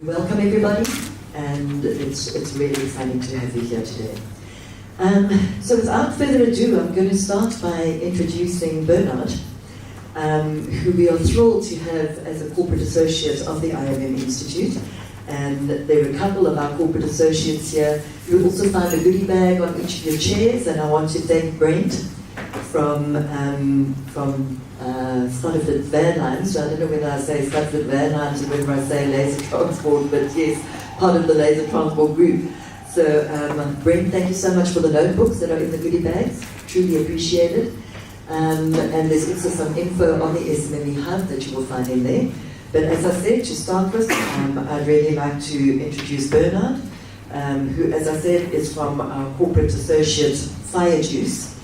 Welcome everybody, and it's really exciting to have you here today. So without further ado, I'm going to start by introducing Bernard, who we are thrilled to have as a corporate associate of the IMM Institute. And there are a couple of our corporate associates here. You'll also find a goodie bag on each of your chairs, and I want to thank Brent from Stadford Van Lines. So I don't know whether I say Stadford Van Lines or whether I say Laser Transport, but yes, part of the Laser Transport group. So Brent, thank you so much for the notebooks that are in the goodie bags. Truly appreciated. And there's also some info on the SMME Hub that you will find in there. But as I said, to start with, I'd really like to introduce Bernard, who, as I said, is from our corporate associate Firejuice,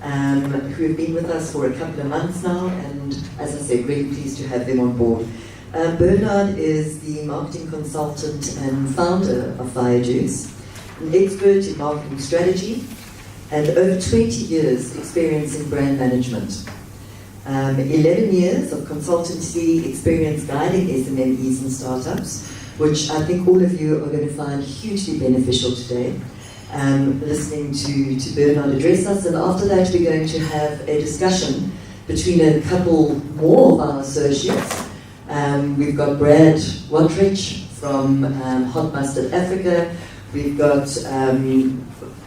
who have been with us for a couple of months now, and as I said, really pleased to have them on board. Bernard is the marketing consultant and founder of Firejuice, an expert in marketing strategy, and over 20 years experience in brand management. 11 years of consultancy experience guiding SMMEs and startups, which I think all of you are going to find hugely beneficial today. Listening to Bernard address us, and after that we're going to have a discussion between a couple more of our associates. We've got Brad Watrich from Hot Mustard Africa, we've got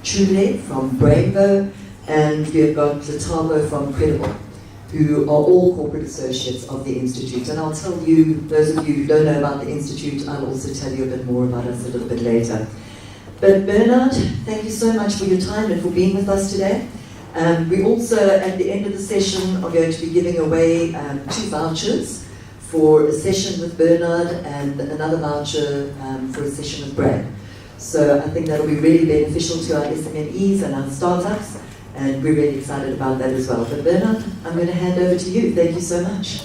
Chule from Brainbow, and we've got Latabo from Credible, who are all corporate associates of the Institute. And I'll tell you, those of you who don't know about the Institute, I'll also tell you a bit more about us a little bit later. But Bernard, thank you so much for your time and for being with us today. We also, at the end of the session, are going to be giving away 2 vouchers for a session with Bernard and another voucher for a session with Brad. So I think that'll be really beneficial to our SMMEs and our startups, and we're really excited about that as well. But Bernard, I'm going to hand over to you. Thank you so much.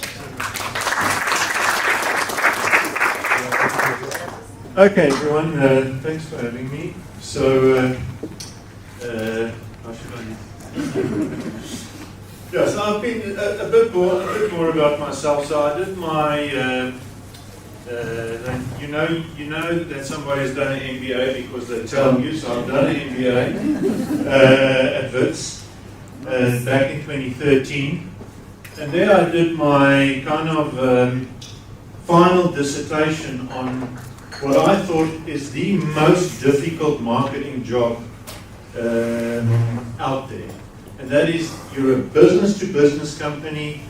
Okay, everyone, thanks for having me. So, how should I? Yeah, so I've been a bit more about myself. So I did my, you know that somebody's done an MBA because they tell you. So I've done an MBA at Wits back in 2013, and there I did my kind of final dissertation on what I thought is the most difficult marketing job out there. And that is, you're a business-to-business company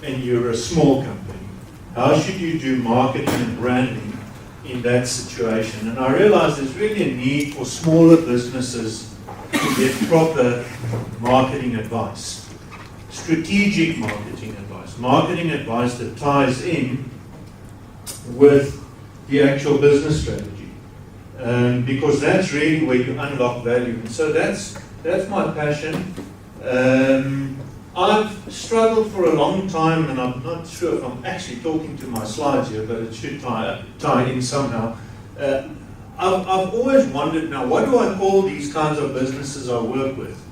and you're a small company. How should you do marketing and branding in that situation? And I realized there's really a need for smaller businesses to get proper marketing advice. Strategic marketing advice that ties in with the actual business strategy, because that's really where you unlock value. And so that's my passion. I've struggled for a long time, and I'm not sure if I'm actually talking to my slides here, but it should tie in somehow. I've always wondered, now, what do I call these kinds of businesses I work with?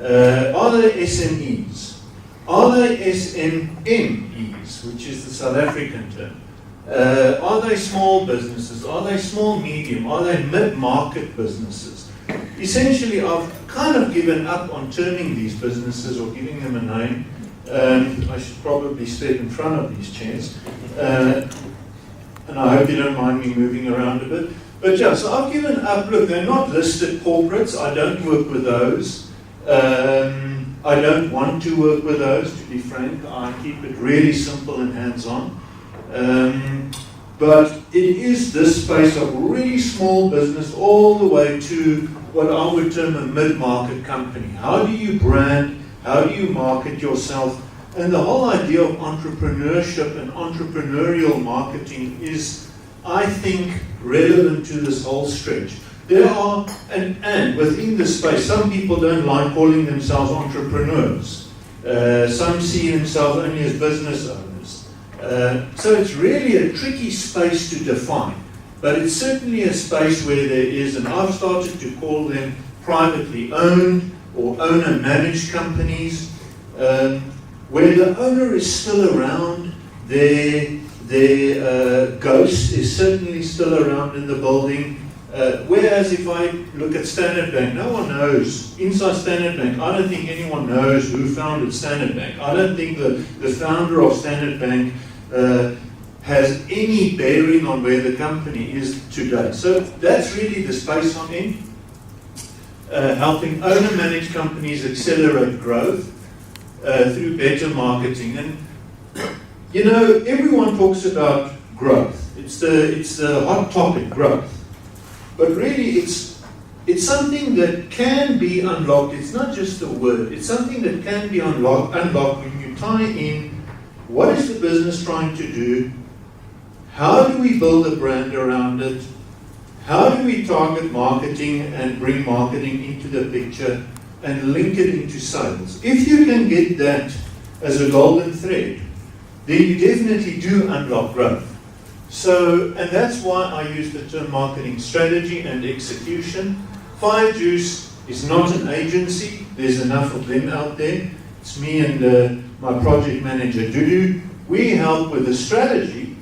Are they SMEs? Are they SMMEs, which is the South African term? Are they small businesses? Are they small, medium? Are they mid-market businesses? Essentially, I've kind of given up on terming these businesses or giving them a name. I should probably step in front of these chairs. And I hope you don't mind me moving around a bit. But yeah, so I've given up. Look, they're not listed corporates. I don't work with those. I don't want to work with those, to be frank. I keep it really simple and hands-on. But it is this space of really small business all the way to what I would term a mid-market company. How do you brand? How do you market yourself? And the whole idea of entrepreneurship and entrepreneurial marketing is, I think, relevant to this whole stretch. There are, and within this space, some people don't like calling themselves entrepreneurs. Some see themselves only as business owners. So it's really a tricky space to define, but it's certainly a space where there is, and I've started to call them privately owned or owner-managed companies, where the owner is still around, their Their ghost is certainly still around in the building. Whereas if I look at Standard Bank, no one knows. Inside Standard Bank, I don't think anyone knows who founded Standard Bank. I don't think the founder of Standard Bank has any bearing on where the company is today. So that's really the space I'm in. Helping owner-managed companies accelerate growth through better marketing. And you know, everyone talks about growth. It's the hot topic, growth. But really, it's something that can be unlocked. It's not just a word. It's something that can be unlocked when you tie in what is the business trying to do, how do we build a brand around it, how do we target marketing and bring marketing into the picture and link it into sales. If you can get that as a golden thread, then you definitely do unlock growth. So, and that's why I use the term marketing strategy and execution. Firejuice is not an agency. There's enough of them out there. It's me and my project manager, Dudu. We help with the strategy,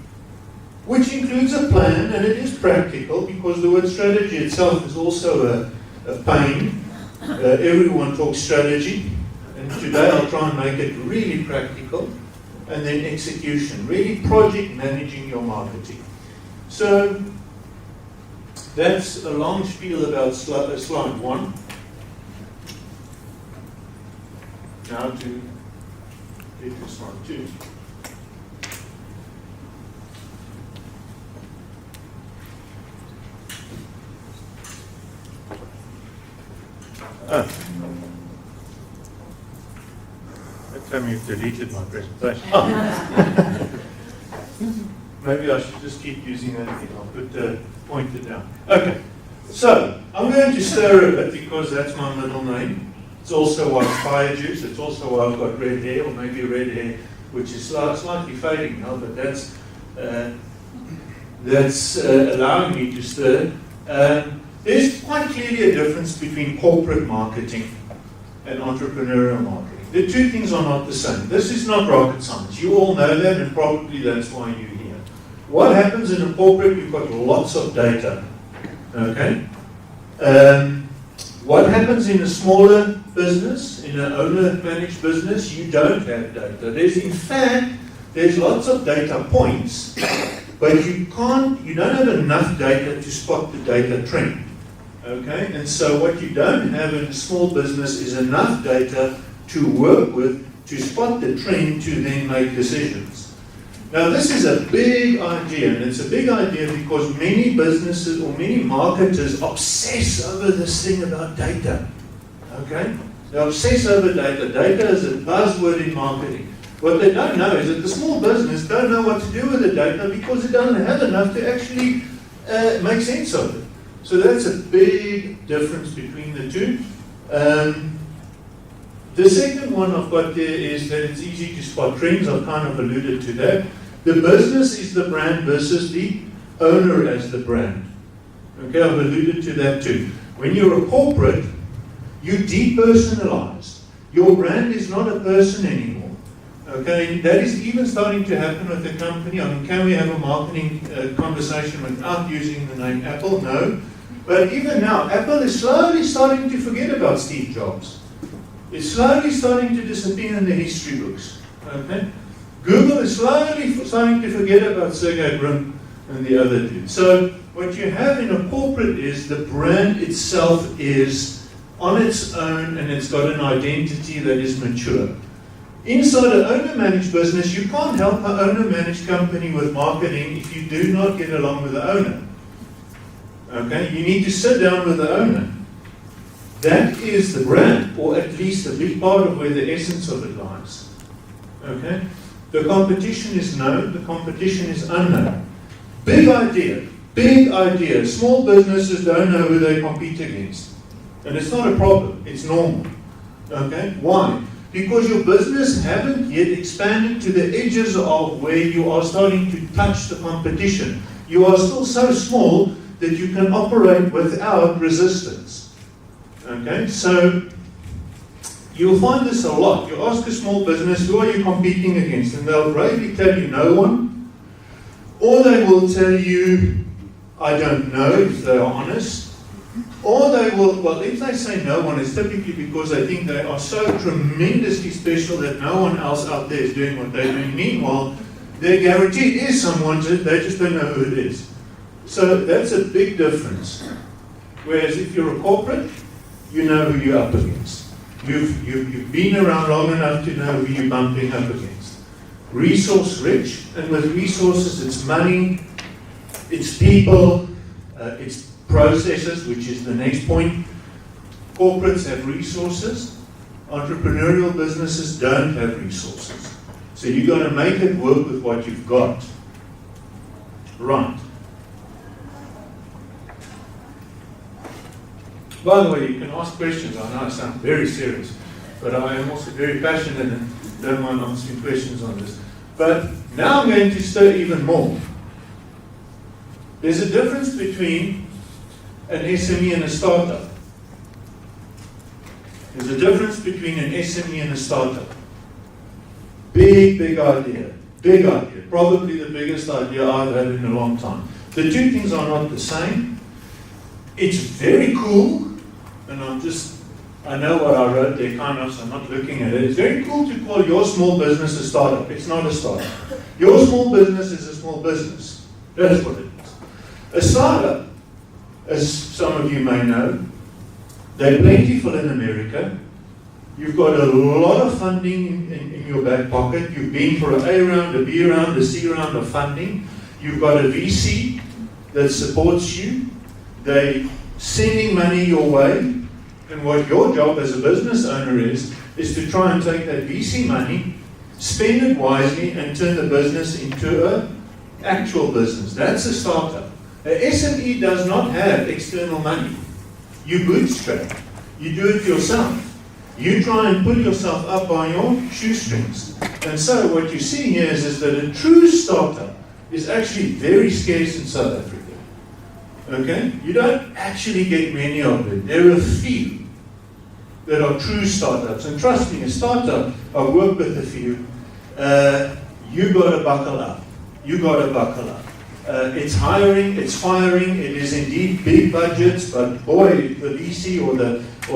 which includes a plan, and it is practical because the word strategy itself is also a pain. Everyone talks strategy, and today I'll try and make it really practical. And then execution, really project managing your marketing. So that's a long spiel about slide one. Now to get to slide two. Tell me you've deleted my presentation. Maybe I should just keep using that again. I'll put the pointer down. Okay, so I'm going to stir a bit because that's my middle name. It's also why it's Firejuice. It's also why I've got red hair, or maybe red hair, which is slightly fading now, but that's allowing me to stir. There's quite clearly a difference between corporate marketing and entrepreneurial marketing. The two things are not the same. This is not rocket science. You all know that, and probably that's why you're here. What happens in a corporate, you've got lots of data. Okay? What happens in a smaller business, in an owner-managed business, you don't have data. There's lots of data points, but you don't have enough data to spot the data trend. Okay? And so what you don't have in a small business is enough data to work with, to spot the trend, to then make decisions. Now this is a big idea, and it's a big idea because many businesses or many marketers obsess over this thing about data. Okay? They obsess over data. Data is a buzzword in marketing. What they don't know is that the small business don't know what to do with the data because it doesn't have enough to actually make sense of it. So that's a big difference between the two. The second one I've got there is that it's easy to spot trends. I've kind of alluded to that. The business is the brand versus the owner as the brand. Okay, I've alluded to that too. When you're a corporate, you depersonalize. Your brand is not a person anymore. Okay, that is even starting to happen with the company. I mean, can we have a marketing conversation without using the name Apple? No. But even now, Apple is slowly starting to forget about Steve Jobs. It's slowly starting to disappear in the history books. Okay? Google is slowly starting to forget about Sergey Brin and the other dude. So what you have in a corporate is the brand itself is on its own and it's got an identity that is mature. Inside an owner-managed business, you can't help an owner-managed company with marketing if you do not get along with the owner. Okay? You need to sit down with the owner. That is the brand, or at least a big part of where the essence of it lies. Okay? The competition is known, the competition is unknown. Big idea, big idea. Small businesses don't know who they compete against. And it's not a problem, it's normal. Okay? Why? Because your business haven't yet expanded to the edges of where you are starting to touch the competition. You are still so small that you can operate without resistance. Okay, so you'll find this a lot. You ask a small business, who are you competing against? And they'll bravely tell you no one. or they will tell you, I don't know, if they are honest, or they will, well, if they say no one, it's typically because they think they are so tremendously special that no one else out there is doing what they're doing. Meanwhile, they're guaranteed is someone, they just don't know who it is. So that's a big difference. Whereas if you're a corporate, you know who you're up against. You've been around long enough to know who you're bumping up against. Resource rich, and with resources it's money, it's people, it's processes, which is the next point. Corporates have resources, entrepreneurial businesses don't have resources. So you've got to make it work with what you've got. Right. By the way, you can ask questions. I know I sound very serious, but I am also very passionate and don't mind answering questions on this. But now I'm going to stir even more. There's a difference between an SME and a startup. There's a difference between an SME and a startup. Big idea. Big idea. Probably the biggest idea I've had in a long time. The two things are not the same. It's very cool, and I know what I wrote there kind of, so I'm not looking at it. It's very cool to call your small business a startup. It's not a startup. Your small business is a small business. That is what it is. A startup, as some of you may know, they're plentiful in America. You've got a lot of funding in your back pocket. You've been for an A round, a B round, a C round of funding. You've got a VC that supports you. They're sending money your way. And what your job as a business owner is to try and take that VC money, spend it wisely, and turn the business into an actual business. That's a startup. An SME does not have external money. You bootstrap. You do it yourself. You try and pull yourself up by your shoestrings. And so what you see here is that a true startup is actually very scarce in South Africa. Okay? You don't actually get many of them. There are a few that are true startups. And trust me, a startup, I've worked with a few, you got to buckle up. You got to buckle up. It's hiring, it's firing, it is indeed big budgets, but boy, the VC or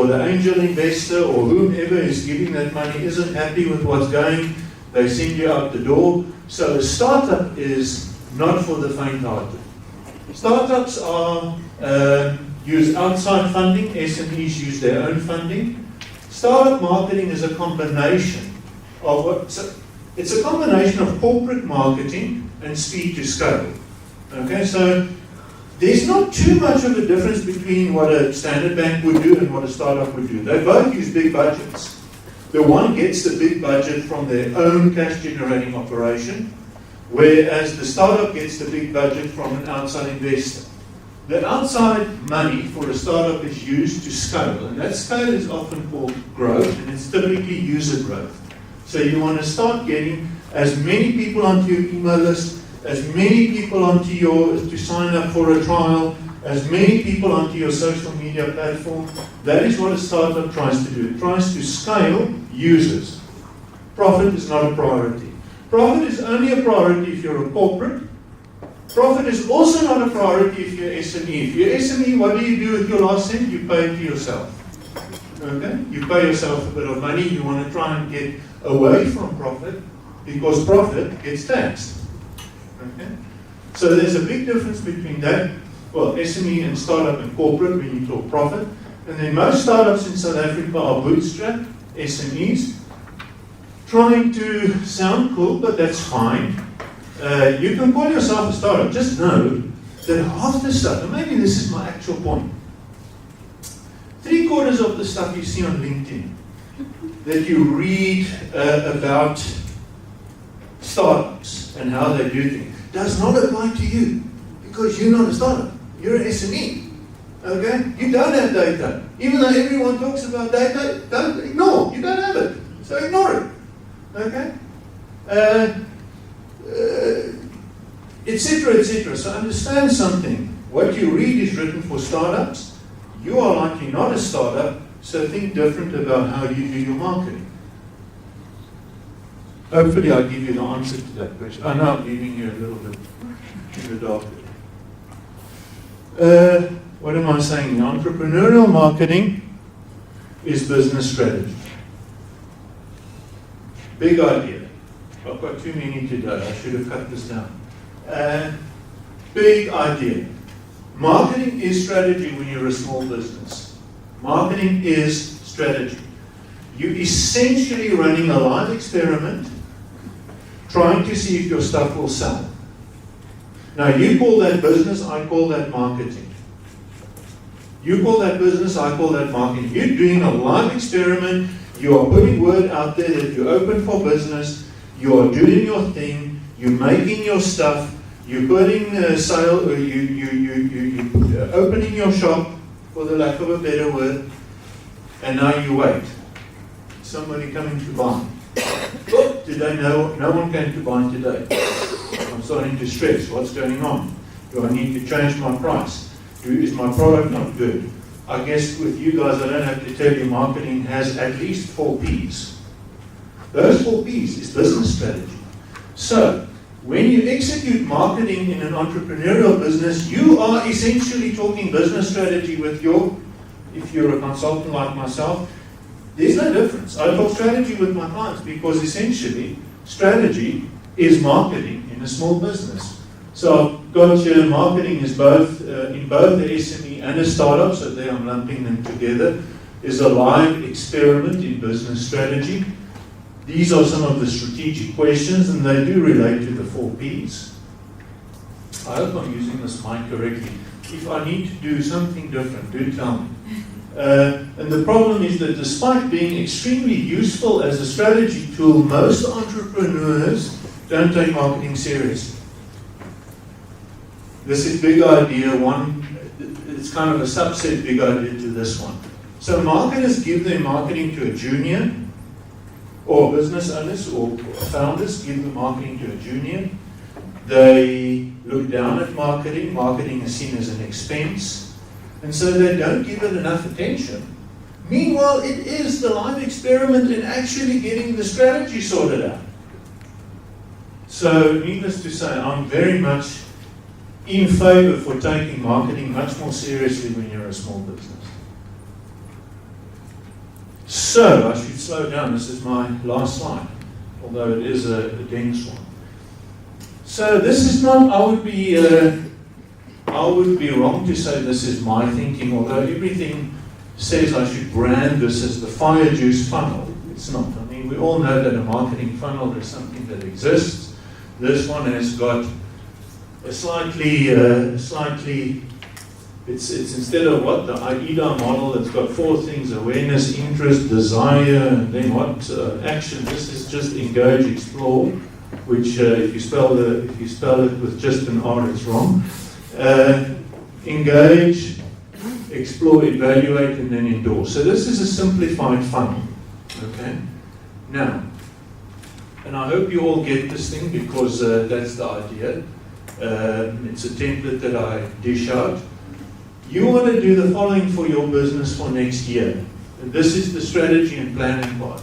the angel investor or whomever is giving that money isn't happy with what's going, they send you out the door. So a startup is not for the faint-hearted. Startups use outside funding, SMEs use their own funding. Startup marketing is a combination of it's a combination of corporate marketing and speed to scale. Okay, so there's not too much of a difference between what a standard bank would do and what a startup would do. They both use big budgets. The one gets the big budget from their own cash generating operation, whereas the startup gets the big budget from an outside investor. The outside money for a startup is used to scale, and that scale is often called growth, and it's typically user growth. So you want to start getting as many people onto your email list, as many people to sign up for a trial, as many people onto your social media platform. That is what a startup tries to do. It tries to scale users. Profit is not a priority. Profit is only a priority if you're a corporate. Profit is also not a priority if you're SME. If you're SME, what do you do with your last cent? You pay it to yourself. Okay? You pay yourself a bit of money. You want to try and get away from profit because profit gets taxed. Okay? So there's a big difference between that, well, SME and startup and corporate when you talk profit. And then most startups in South Africa are bootstrapped, SMEs, trying to sound cool, but that's fine. You can call yourself a startup. Just know that half the stuff, and maybe this is my actual point, 3/4 of the stuff you see on LinkedIn, that you read about startups and how they do things, does not apply to you because you're not a startup. You're an SME. Okay? You don't have data. Even though everyone talks about data, don't ignore. You don't have it. So ignore it. Okay? Etc., etc. So understand something. What you read is written for startups. You are likely not a startup, so think different about how you do your marketing. Hopefully I'll give you the answer to that question. I know I'm leaving you a little bit in the dark. What am I saying? Entrepreneurial marketing is business strategy. Big idea. I've got too many today. I should have cut this down. Big idea. Marketing is strategy when you're a small business. Marketing is strategy. You're essentially running a live experiment, trying to see if your stuff will sell. Now, you call that business, I call that marketing. You call that business, I call that marketing. You're doing a live experiment, you are putting word out there that you're open for business, you are doing your thing, you're making your stuff, you're putting sale, you're opening your shop, for the lack of a better word, and now you wait. Somebody coming to buy. Oh, today no one came to buy today. I'm starting to stress. What's going on? Do I need to change my price? Is my product not good? I guess with you guys, I don't have to tell you, marketing has at least 4 P's. Those 4 P's is business strategy. So, when you execute marketing in an entrepreneurial business, you are essentially talking business strategy with if you're a consultant like myself, there's no difference. I talk strategy with my clients because essentially strategy is marketing in a small business. So I've got here marketing is both in both the SME and a startup, so there I'm lumping them together, is a live experiment in business strategy. These are some of the strategic questions, and they do relate to the 4 Ps. I hope I'm using this mic correctly. If I need to do something different, do tell me. And the problem is that despite being extremely useful as a strategy tool, most entrepreneurs don't take marketing seriously. This is big idea one, it's kind of a subset big idea to this one. So marketers give their marketing to a junior, or business owners or founders give the marketing to a junior. They look down at marketing. Marketing is seen as an expense, and so they don't give it enough attention. Meanwhile, it is the live experiment in actually getting the strategy sorted out. So, needless to say, I'm very much in favor for taking marketing much more seriously when you're a small business. So, I should slow down. This is my last slide, although it is a dense one. So, this is not, I would be wrong to say this is my thinking, although everything says I should brand this as the Firejuice funnel. It's not. I mean, we all know that a marketing funnel is something that exists. This one has got a slightly, it's instead of what the AIDA model, it's got 4 things: awareness, interest, desire, and then what action. This is just engage, explore, which if you spell it with just an R, it's wrong. Engage, explore, evaluate, and then endorse. So this is a simplified funnel. Okay. Now, and I hope you all get this thing because that's the idea. It's a template that I dish out. You want to do the following for your business for next year. And this is the strategy and planning part.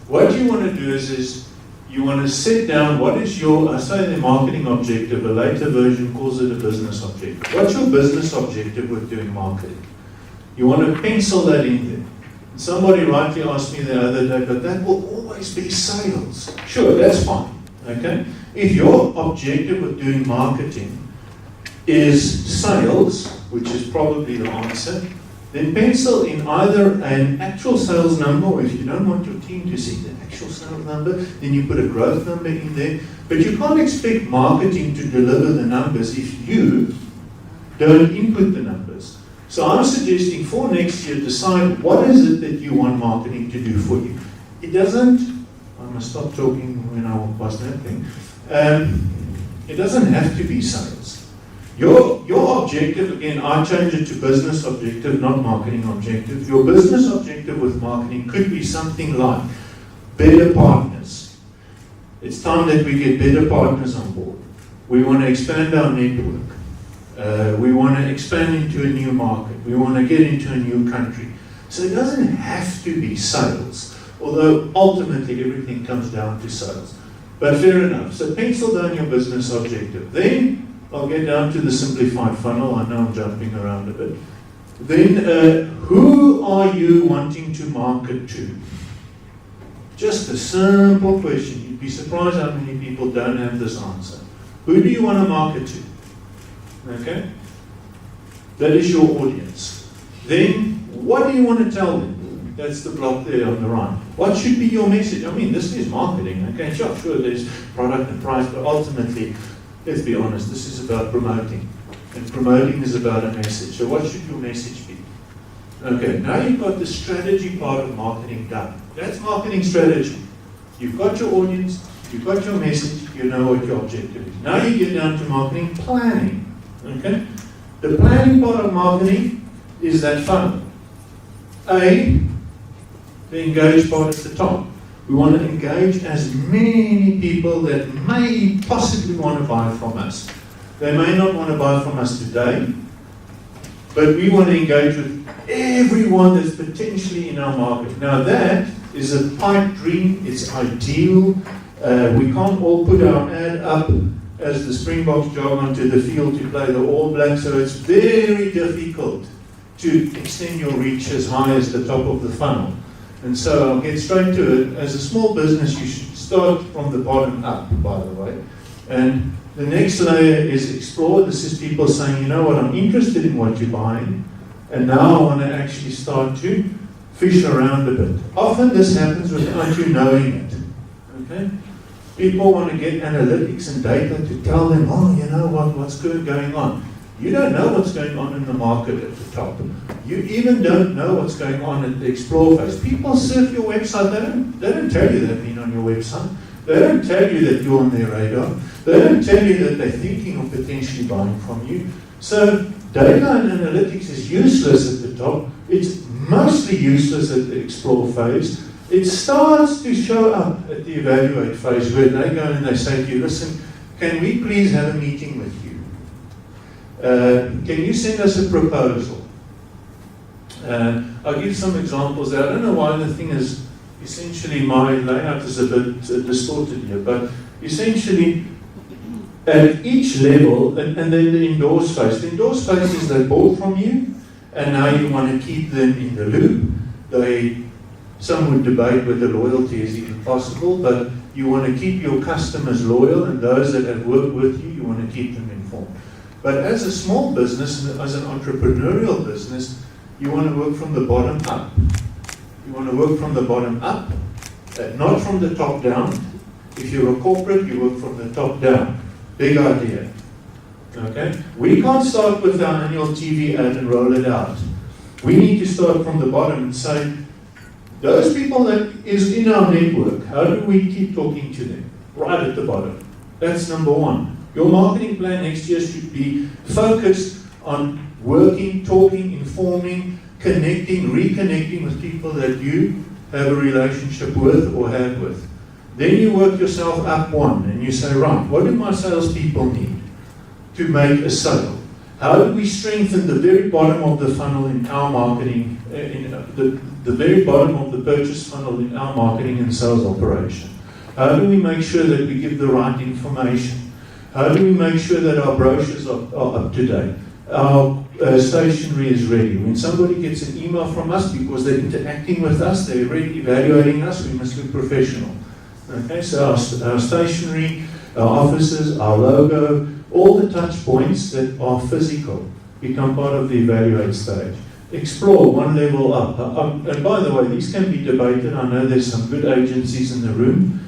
What you want to do is you want to set down what is your, I say the marketing objective, a later version calls it a business objective. What's your business objective with doing marketing? You want to pencil that in there. And somebody rightly asked me the other day, but that will always be sales. Sure, that's fine. Okay? If your objective with doing marketing is sales, which is probably the answer, then pencil in either an actual sales number, or if you don't want your team to see the actual sales number, then you put a growth number in there. But you can't expect marketing to deliver the numbers if you don't input the numbers. So I'm suggesting for next year, decide what is it that you want marketing to do for you. It doesn't, I must stop talking when I walk past that thing. It doesn't have to be sales. Your objective, again, I change it to business objective, not marketing objective. Your business objective with marketing could be something like better partners. It's time that we get better partners on board. We want to expand our network. We want to expand into a new market. We want to get into a new country. So it doesn't have to be sales, although ultimately everything comes down to sales. But fair enough. So pencil down your business objective. Then I'll get down to the simplified funnel. I know I'm jumping around a bit. Then, who are you wanting to market to? Just a simple question. You'd be surprised how many people don't have this answer. Who do you want to market to? Okay? That is your audience. Then, what do you want to tell them? That's the block there on the right. What should be your message? I mean, this is marketing, okay? Sure, there's product and price, but ultimately, let's be honest, this is about promoting. And promoting is about a message. So what should your message be? Okay, now you've got the strategy part of marketing done. That's marketing strategy. You've got your audience, you've got your message, you know what your objective is. Now you get down to marketing planning. Okay? The planning part of marketing is that funnel. A, the engage part at the top. We want to engage as many people that may possibly want to buy from us. They may not want to buy from us today, but we want to engage with everyone that's potentially in our market. Now that is a pipe dream, it's ideal. We can't all put our ad up as the Springboks jog onto the field to play the All Blacks, so it's very difficult to extend your reach as high as the top of the funnel. And so I'll get straight to it. As a small business, you should start from the bottom up, by the way. And the next layer is explore. This is people saying, you know what, I'm interested in what you're buying, and now I want to actually start to fish around a bit. Often this happens without you knowing it. Okay? People want to get analytics and data to tell them, oh, you know what, what's good going on. You don't know what's going on in the market at the top. You even don't know what's going on at the explore phase. People surf your website, they don't tell you they've been on your website. They don't tell you that you're on their radar. They don't tell you that they're thinking of potentially buying from you. So data and analytics is useless at the top. It's mostly useless at the explore phase. It starts to show up at the evaluate phase where they go and they say to you, listen, can we please have a meeting with you? Can you send us a proposal? I'll give some examples there. I don't know why the thing is, essentially my layout is a bit distorted here, but essentially at each level, and then the endorse phase. The endorse phase is they bought from you, and now you want to keep them in the loop. Some would debate whether loyalty is even possible, but you want to keep your customers loyal, and those that have worked with you, you want to keep them informed. But as a small business, as an entrepreneurial business, you want to work from the bottom up. You want to work from the bottom up, not from the top down. If you're a corporate, you work from the top down. Big idea. Okay? We can't start with our annual TV ad and roll it out. We need to start from the bottom and say, those people that is in our network, how do we keep talking to them? Right at the bottom. That's number one. Your marketing plan next year should be focused on working, talking, informing, connecting, reconnecting with people that you have a relationship with or have with. Then you work yourself up one and you say, right, what do my salespeople need to make a sale? How do we strengthen the very bottom of the funnel in our marketing, the very bottom of the purchase funnel in our marketing and sales operation? How do we make sure that we give the right information? How do we make sure that our brochures are up to date? Our stationery is ready. When somebody gets an email from us because they're interacting with us, they're already evaluating us, we must look professional. Okay, so our stationery, our offices, our logo, all the touch points that are physical become part of the evaluate stage. Explore one level up. And by the way, these can be debated. I know there's some good agencies in the room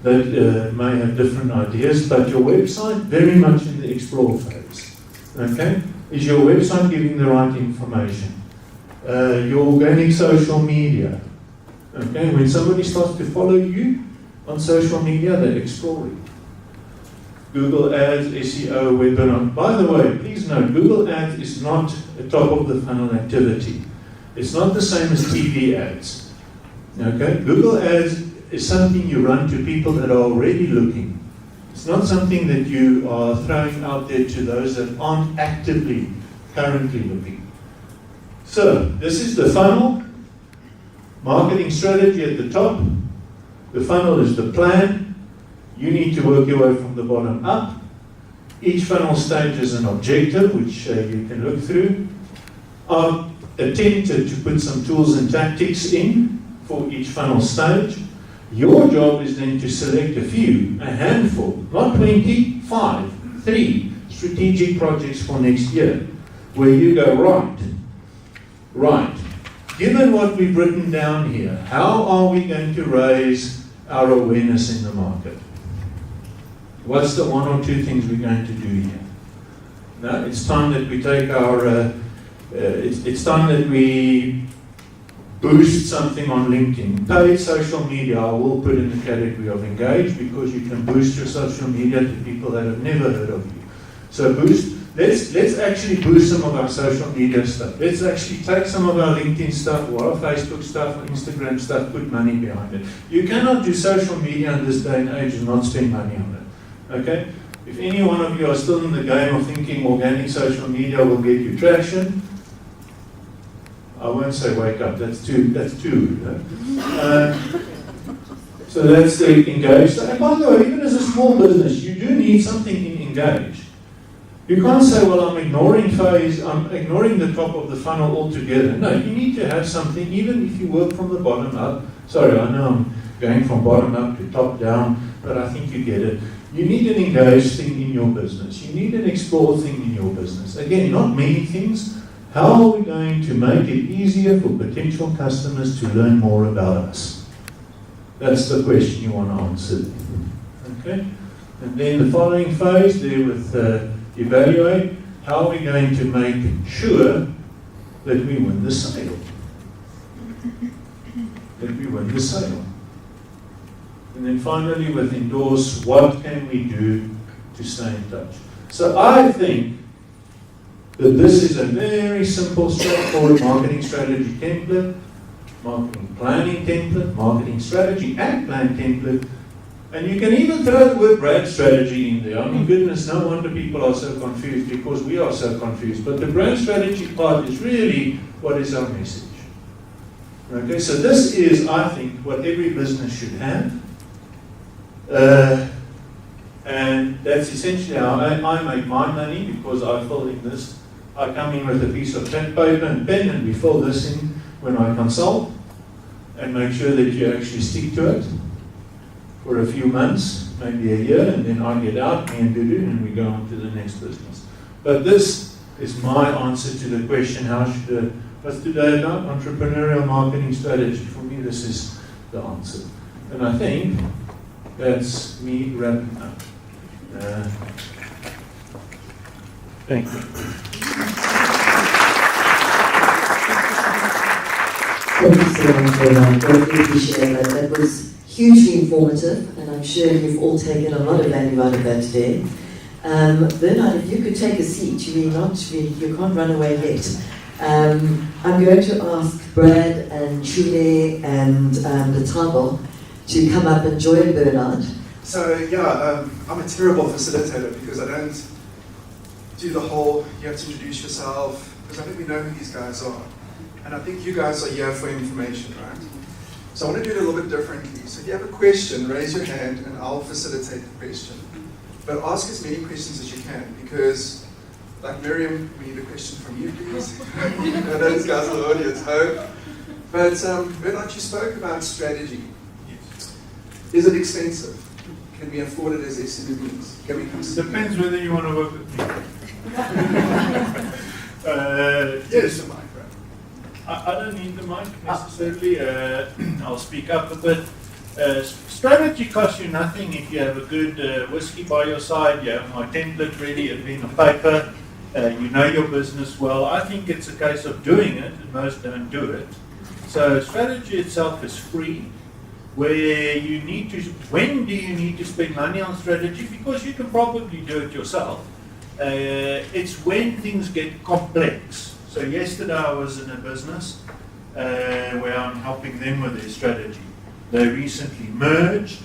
that may have different ideas, but your website, very much in the explore phase. Okay? Is your website giving the right information? Your organic social media. Okay? When somebody starts to follow you on social media, they're exploring. Google Ads, SEO, webinar. By the way, please note, Google Ads is not a top of the funnel activity. It's not the same as TV ads. Okay? Google Ads is something you run to people that are already looking. It's not something that you are throwing out there to those that aren't actively, currently looking. So, this is the funnel. Marketing strategy at the top. The funnel is the plan. You need to work your way from the bottom up. Each funnel stage is an objective, which you can look through. I've attempted to put some tools and tactics in for each funnel stage. Your job is then to select a few, a handful, not 20, 5, 3 strategic projects for next year, where you go, right, given what we've written down here, how are we going to raise our awareness in the market? What's the 1 or 2 things we're going to do here? Now, it's time that we take our, it's time that we boost something on LinkedIn. Paid social media, I will put in the category of engage, because you can boost your social media to people that have never heard of you. So let's actually boost some of our social media stuff. Let's actually take some of our LinkedIn stuff, or our Facebook stuff, or Instagram stuff, put money behind it. You cannot do social media in this day and age and not spend money on it. Okay? If any one of you are still in the game of thinking organic social media will get you traction, I won't say wake up, that's too rude. So that's the engage. And by the way, even as a small business, you do need something in engage. You can't say, well, I'm ignoring phase, I'm ignoring the top of the funnel altogether. No, you need to have something, even if you work from the bottom up. Sorry, I know I'm going from bottom up to top down, but I think you get it. You need an engage thing in your business. You need an explore thing in your business. Again, not many things. How are we going to make it easier for potential customers to learn more about us? That's the question you want to answer. Okay? And then the following phase there with evaluate. How are we going to make sure that we win the sale? That we win the sale. And then finally with endorse, what can we do to stay in touch? So I think that this is a very simple, straightforward marketing strategy template, marketing planning template, marketing strategy and plan template, and you can even throw the word brand strategy in there. I mean, goodness, no wonder people are so confused, because we are so confused. But the brand strategy part is really what is our message. Okay, so this is, I think, what every business should have. And that's essentially how I make my money, because I fill in this. I come in with a piece of paper and pen, and we fill this in when I consult, and make sure that you actually stick to it for a few months, maybe a year, and then I get out, me and Dudu, and we go on to the next business. But this is my answer to the question, what's today about? Entrepreneurial marketing strategy. For me, this is the answer. And I think that's me wrapping up. Thank you. Thank you so much, Bernard. Greatly appreciate that. That was hugely informative, and I'm sure you've all taken a lot of value out of that today. Bernard, if you could take a seat, you can't run away yet. I'm going to ask Brad and Chile and Letabo to come up and join Bernard. So yeah, I'm a terrible facilitator, because I don't do the whole, you have to introduce yourself, because I think we know who these guys are. And I think you guys are here for information, right? So I want to do it a little bit differently. So if you have a question, raise your hand and I'll facilitate the question. But ask as many questions as you can, because, like Miriam, we need a question from you, please. I know these guys are the audience, hope. But Bernard, you spoke about strategy. Yes. Is it expensive? Can we afford it as SMMEs? Can we consider? Depends whether you want to work with me. Yes, am I? I don't need the mic necessarily. I'll speak up a bit. Strategy costs you nothing if you have a good whiskey by your side, you have my template ready, a pen and paper, you know your business well. I think it's a case of doing it, and most don't do it. So strategy itself is free. When do you need to spend money on strategy? Because you can probably do it yourself. It's when things get complex. So yesterday I was in a business where I'm helping them with their strategy. They recently merged.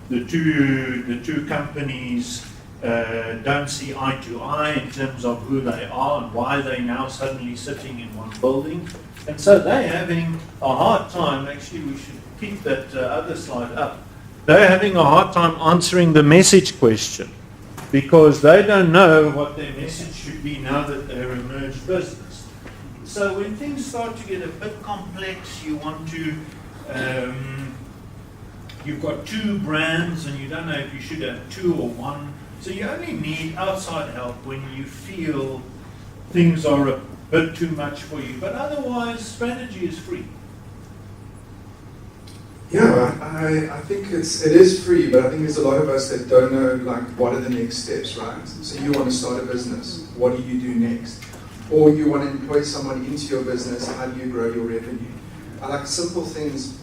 The two companies don't see eye to eye in terms of who they are and why they're now suddenly sitting in one building. And so they're having a hard time. Actually, we should keep that other slide up. They're having a hard time answering the message question. because they don't know what their message should be now that they're a merged business. So when things start to get a bit complex, you want to, you've got two brands and you don't know if you should have two or one. So you only need outside help when you feel things are a bit too much for you. But otherwise, strategy is free. Yeah, I think it is free, but I think there's a lot of us that don't know, like, what are the next steps, right? So you want to start a business, what do you do next? Or you want to employ someone into your business, how do you grow your revenue? I like simple things.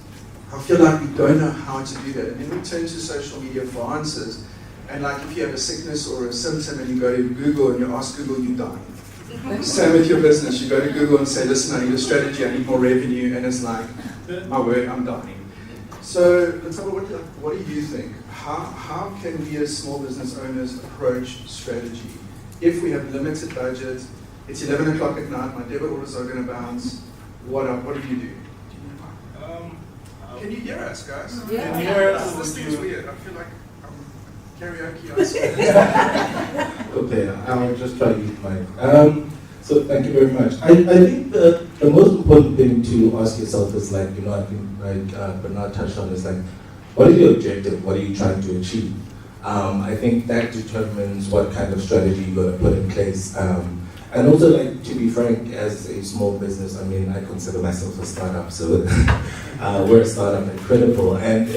I feel like we don't know how to do that. And then we turn to social media for answers. And like if you have a sickness or a symptom and you go to Google and you ask Google, you die. Same with your business. You go to Google and say, listen, I need a strategy, I need more revenue, and it's like, my word, I'm dying. So, what do you think? How can we as small business owners approach strategy? If we have limited budget, it's 11 o'clock at night, my debit orders are going to bounce, what do you do? Can you hear us, guys? Yeah. Can you hear us? This thing's weird. I feel like karaoke. Okay, I'll just try to use mine. So thank you very much. I think the most important thing to ask yourself is like, you know, I think like Bernard touched on is like, what is your objective? What are you trying to achieve? I think that determines what kind of strategy you're going to put in place. And also, like, to be frank, as a small business, I mean, I consider myself a startup, so we're a startup at Credible, and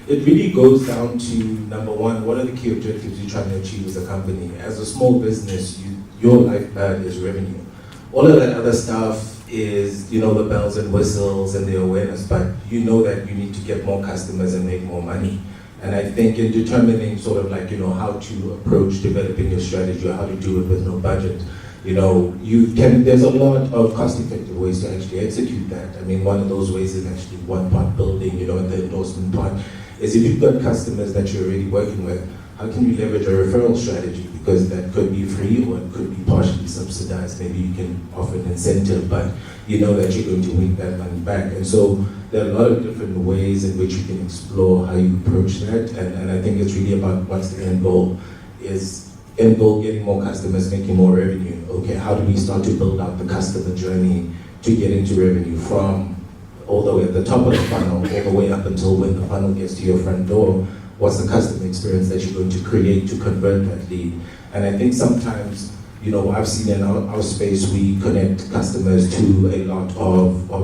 it really goes down to, number one, what are the key objectives you're trying to achieve as a company? As a small business, your lifeblood is revenue. All of that other stuff is, you know, the bells and whistles and the awareness, but you know that you need to get more customers and make more money. And I think in determining sort of like, you know, how to approach developing your strategy or how to do it with no budget, you know, there's a lot of cost-effective ways to actually execute that. I mean, one of those ways is actually one part building, you know, and the endorsement part is if you've got customers that you're already working with, how can you leverage a referral strategy? Because that could be free or it could be partially subsidized. Maybe you can offer an incentive, but you know that you're going to make that money back. And so there are a lot of different ways in which you can explore how you approach that. And I think it's really about what's the end goal. End goal, getting more customers, making more revenue. Okay, how do we start to build out the customer journey to get into revenue from all the way at the top of the funnel, all the way up until when the funnel gets to your front door? What's the customer experience that you're going to create to convert that lead? And I think sometimes, you know, I've seen in our space, we connect customers to a lot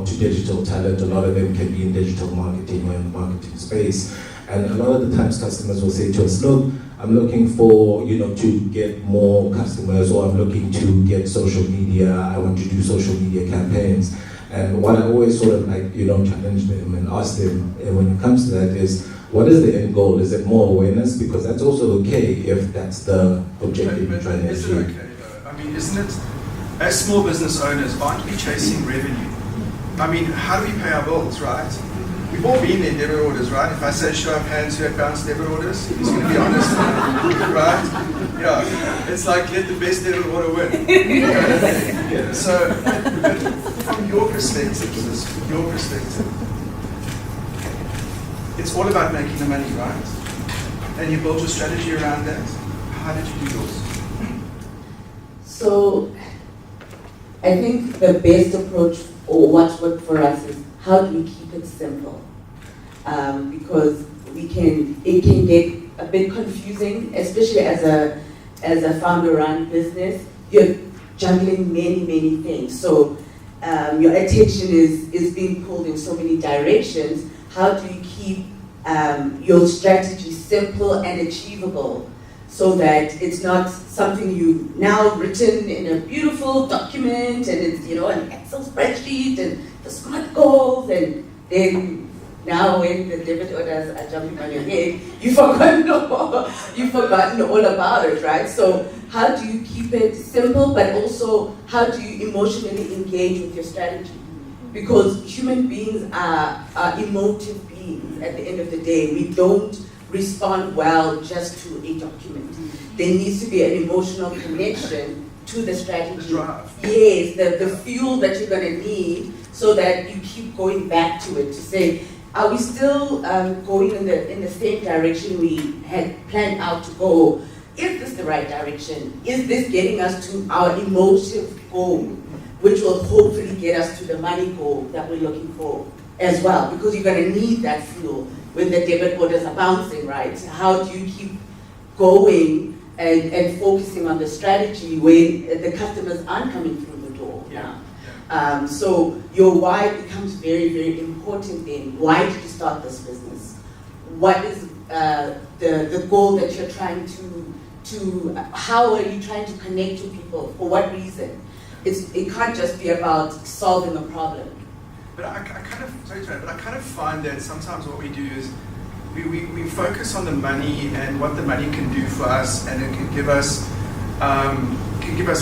to digital talent. A lot of them can be in digital marketing or in the marketing space. And a lot of the times customers will say to us, look, I'm looking for, you know, to get more customers, or I'm looking to get social media, I want to do social media campaigns. And what I always sort of like, you know, challenge them and ask them when it comes to that is, what is the end goal? Is it more awareness? Because that's also okay if that's the objective you're trying to Is achieve. it okay though? I mean, isn't it, as small business owners, aren't we chasing revenue? I mean, how do we pay our bills, right? We've all been in debit orders, right? If I say show of hands who have bounced debit orders, who's going to be honest, right? Yeah, it's like let the best debit order win. Yeah. So, from your perspective, it's all about making the money, right? And you build your strategy around that. How did you do yours? So, I think the best approach, or what's worked for us, is how do we keep it simple? Because it can get a bit confusing, especially as a founder-run business. You're juggling many things. So your attention is being pulled in so many directions. How do you keep your strategy simple and achievable, so that it's not something you've now written in a beautiful document and it's, you know, an Excel spreadsheet and the SMART goals, and then now when the debit orders are jumping on your head, you've forgotten all about it, right? So how do you keep it simple, but also how do you emotionally engage with your strategy? Because human beings are emotive beings at the end of the day. We don't respond well just to a document. There needs to be an emotional connection to the strategy. The drive. Yes, the fuel that you're going to need, so that you keep going back to it to say, are we still going in the same direction we had planned out to go? is this the right direction? Is this getting us to our emotive goal, which will hopefully get us to the money goal that we're looking for as well? Because you're going to need that fuel when the debit orders are bouncing, right? How do you keep going and focusing on the strategy when the customers aren't coming through the door now? So your why becomes very, very important then. Why did you start this business? What is the goal that you're trying to how are you trying to connect to people? For what reason? It can't just be about solving a problem. But I kind of find that sometimes what we do is we focus on the money and what the money can do for us, and it can give us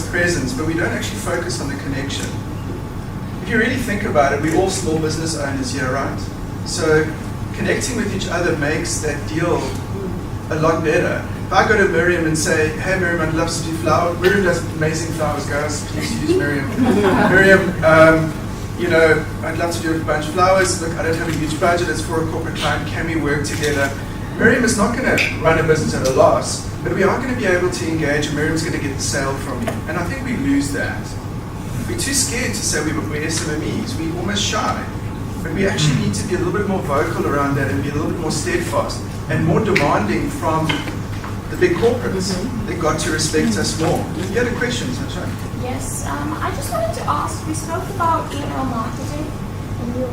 presence, but we don't actually focus on the connection. If you really think about it, we're all small business owners here, right? So connecting with each other makes that deal a lot better. If I go to Miriam and say, hey Miriam, I'd love to do flowers. Miriam does amazing flowers, guys. Please use Miriam. Miriam, I'd love to do a bunch of flowers. Look, I don't have a huge budget. It's for a corporate client. Can we work together? Miriam is not going to run a business at a loss, but we are going to be able to engage, and Miriam's going to get the sale from me. And I think we lose that. We're too scared to say we're SMMEs. We're almost shy. But we actually need to be a little bit more vocal around that and be a little bit more steadfast and more demanding from the big corporates. They've got to respect us more. You had a question, Sunshine? Yes, I just wanted to ask, we spoke about email marketing in your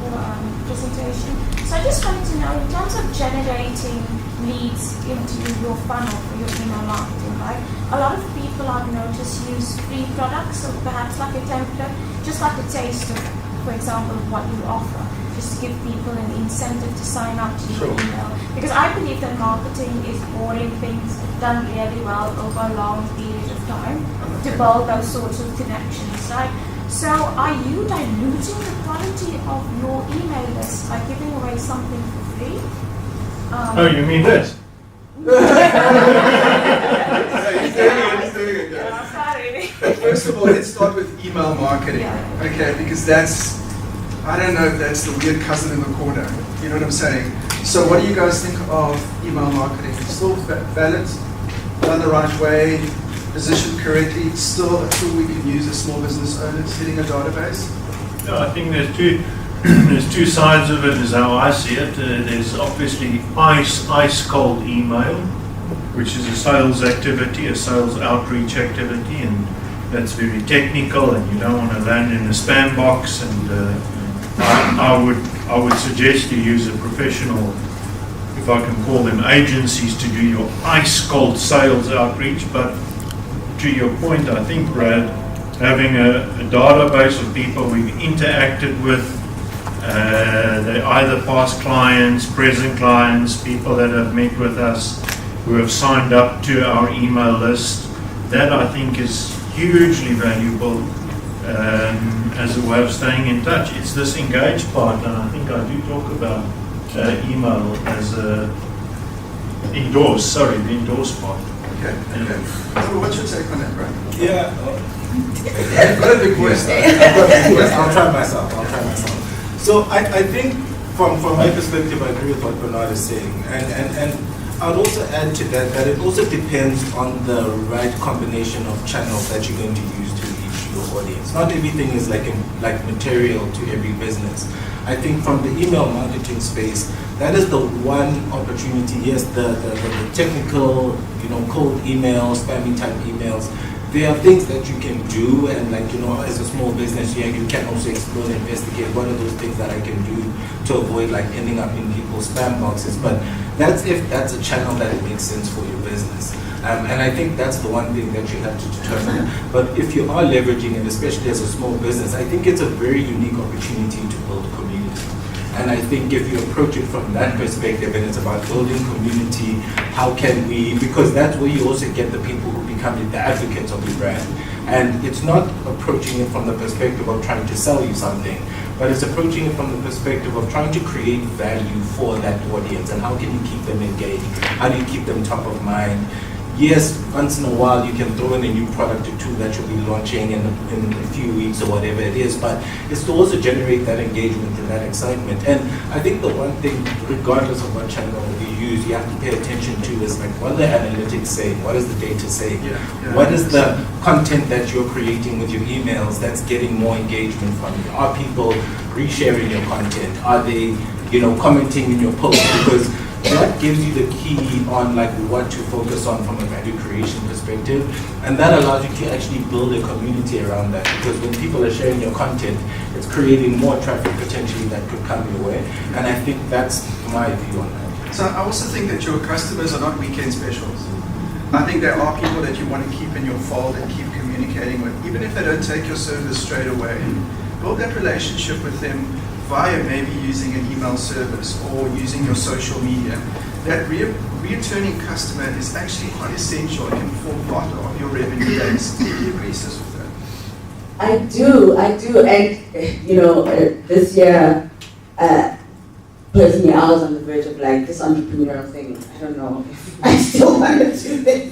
presentation. So I just wanted to know, in terms of generating leads into your funnel for your email marketing, right? A lot of people I've noticed use free products, or perhaps like a template, just like a taste of, for example, what you offer, just to give people an incentive to sign up to your email. Because I believe that marketing is boring things done really well over a long period of time to build those sorts of connections, right? So are you diluting the quality of your email list by giving away something for free? Oh, you mean this? He's doing it, guys. Sorry. First of all, let's start with email marketing, okay? Because that's, I don't know if that's the weird cousin in the corner. You know what I'm saying? So what do you guys think of email marketing? It's still valid, done the right way, positioned correctly, it's still a tool we can use as small business owners hitting a database? No, I think there's two sides of it, is how I see it. There's obviously ice cold email, which is a sales activity, a sales outreach activity, and that's very technical, and you don't want to land in a spam box. And I would suggest you use a professional, if I can call them agencies, to do your ice cold sales outreach. But to your point, I think, Brad, having a database of people we've interacted with, they're either past clients, present clients, people that have met with us, who have signed up to our email list. That, I think, is hugely valuable as a way of staying in touch. It's this engaged part, and I think I do talk about email as the endorse part. Okay. So what's your take on that, Brian? Yeah. I've got a big voice. I'll try myself. So I think from my perspective, I agree with what Bernard is saying. And I'd also add to that it also depends on the right combination of channels that you're going to use to reach your audience. Not everything is like material to every business. I think from the email marketing space, that is the one opportunity. Yes, the technical, cold emails, spammy type emails. There are things that you can do, and as a small business, you can also explore and investigate what are those things that I can do to avoid ending up in people's spam boxes. But that's if that's a channel that it makes sense for your business. And I think that's the one thing that you have to determine. But if you are leveraging it, especially as a small business, I think it's a very unique opportunity to build community. And I think if you approach it from that perspective, and it's about building community, how can we, because that's where you also get the people who become the advocates of your brand. And it's not approaching it from the perspective of trying to sell you something, but it's approaching it from the perspective of trying to create value for that audience. And how can you keep them engaged? How do you keep them top of mind? yes, once in a while you can throw in a new product or two that you'll be launching in a few weeks or whatever it is, but it's to also generate that engagement and that excitement. And I think the one thing, regardless of what channel you use, you have to pay attention to is like, what do the analytics say? What does the data say? What is the content that you're creating with your emails that's getting more engagement from you? Are people resharing your content? Are they, commenting in your posts? Because that gives you the key on like what to focus on from a value creation perspective, and that allows you to actually build a community around that, because when people are sharing your content, it's creating more traffic potentially that could come your way, and I think that's my view on that. So I also think that your customers are not weekend specials. I think there are people that you want to keep in your fold and keep communicating with, even if they don't take your service straight away. Build that relationship with them via maybe using an email service or using your social media. That returning customer is actually quite essential and can form part of your revenue base. Do you agree, sis, with that? I do. And this year, personally, I was on the verge of like this entrepreneurial thing. I don't know if I still want to do this.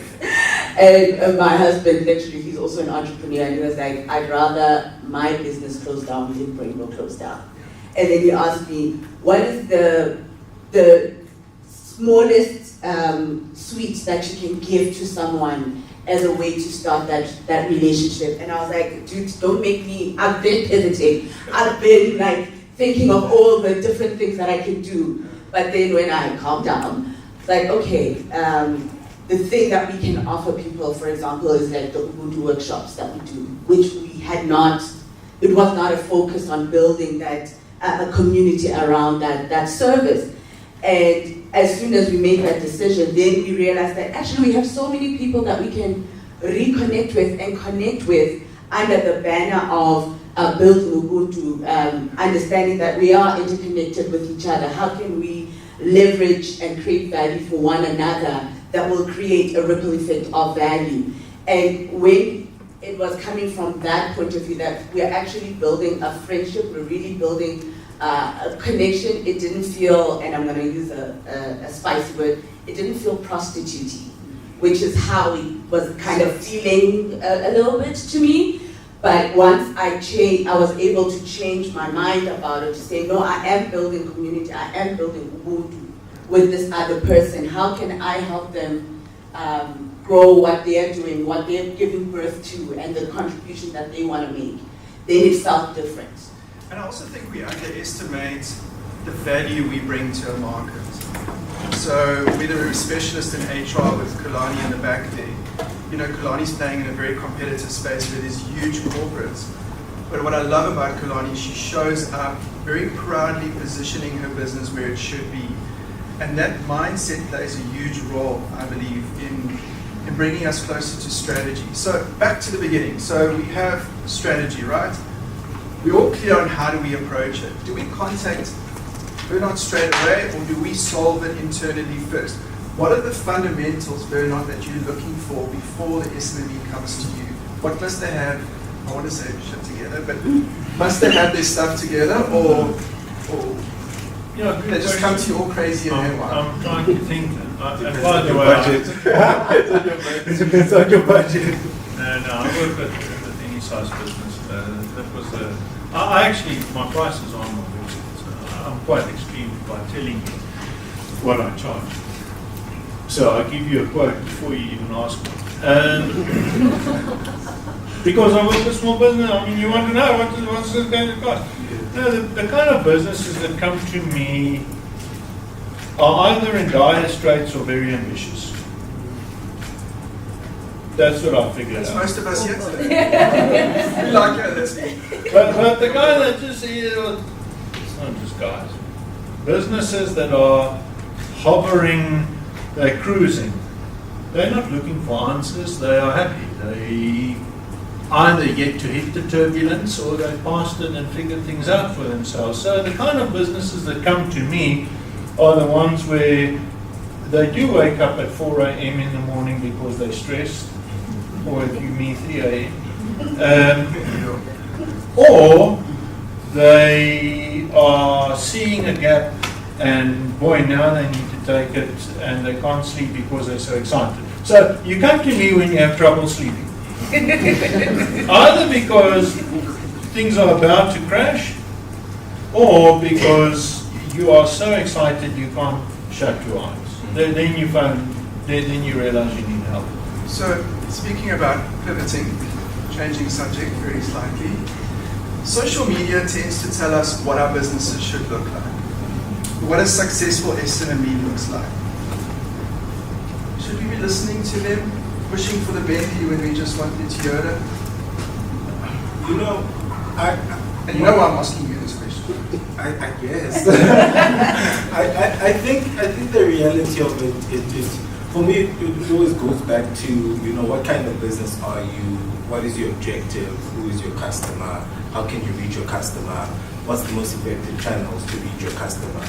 And my husband, literally, he's also an entrepreneur, and he was like, I'd rather my business close down than Brainbow close down. And then he asked me, what is the smallest sweet that you can give to someone as a way to start that relationship? And I was like, dude, don't make me, I've been pivoting. I've been like thinking of all the different things that I can do. But then when I calmed down, it's like, okay, the thing that we can offer people, for example, is like the Ubuntu workshops that we do, which we had not, it was not a focus on building that a community around that service. And as soon as we made that decision, then we realized that actually we have so many people that we can reconnect with and connect with under the banner of building Ubuntu, understanding that we are interconnected with each other. How can we leverage and create value for one another that will create a ripple effect of value? And when it was coming from that point of view that we're actually building a friendship, we're really building a connection. It didn't feel, and I'm going to use a spicy word, it didn't feel prostitute-y, which is how it was kind of feeling a little bit to me. But once I was able to change my mind about it, to say, no, I am building community, I am building Ubuntu with this other person. How can I help them grow what they're doing, what they're giving birth to, and the contribution that they want to make? Then it felt different. And I also think we underestimate the value we bring to a market. So whether we're a specialist in HR with Kalani in the back there, Kalani's playing in a very competitive space where there's huge corporates. But what I love about Kalani, she shows up very proudly positioning her business where it should be. And that mindset plays a huge role, I believe, in bringing us closer to strategy. So back to the beginning. So we have strategy, right? We're all clear on how do we approach it. Do we contact Bernard straight away, or do we solve it internally first? What are the fundamentals, Bernard, that you're looking for before the SMME comes to you? What must they have? I want to say shit together, but must they have their stuff together, or they just come to you all crazy and they're wild? I'm trying to think. It's on your budget. It depends on your budget. No, I work with any size business. That was I actually, my prices are on my website, so I'm quite extreme by telling you what I charge. So I give you a quote before you even ask me. Because I work with small business, I mean, you want to know what's this going to cost. No, the kind of businesses that come to me are either in dire straits or very ambitious. That's what I figured That's out. most of us here today. We like it. But the guy that just, it's not just guys. Businesses that are hovering, they're cruising. They're not looking for answers, they are happy. They either yet to hit the turbulence or they passed it and figured things out for themselves. So the kind of businesses that come to me are the ones where they do wake up at 4 a.m. in the morning because they're stressed, or if you mean 3 a.m. Or they are seeing a gap and boy, now they need to take it and they can't sleep because they're so excited. So you come to me when you have trouble sleeping. Either because things are about to crash, or because you are so excited you can't shut your eyes. Then you realize you need help. So, speaking about pivoting, changing subject very slightly, social media tends to tell us what our businesses should look like, what a successful SMME looks like. Should we be listening to them, pushing for the Bentley when we just want the Toyota? You know, And you know why I'm asking you this question. I guess. I think the reality of it is, for me, it always goes back to, you know, what kind of business are you? What is your objective? Who is your customer? How can you reach your customer? What's the most effective channels to reach your customer?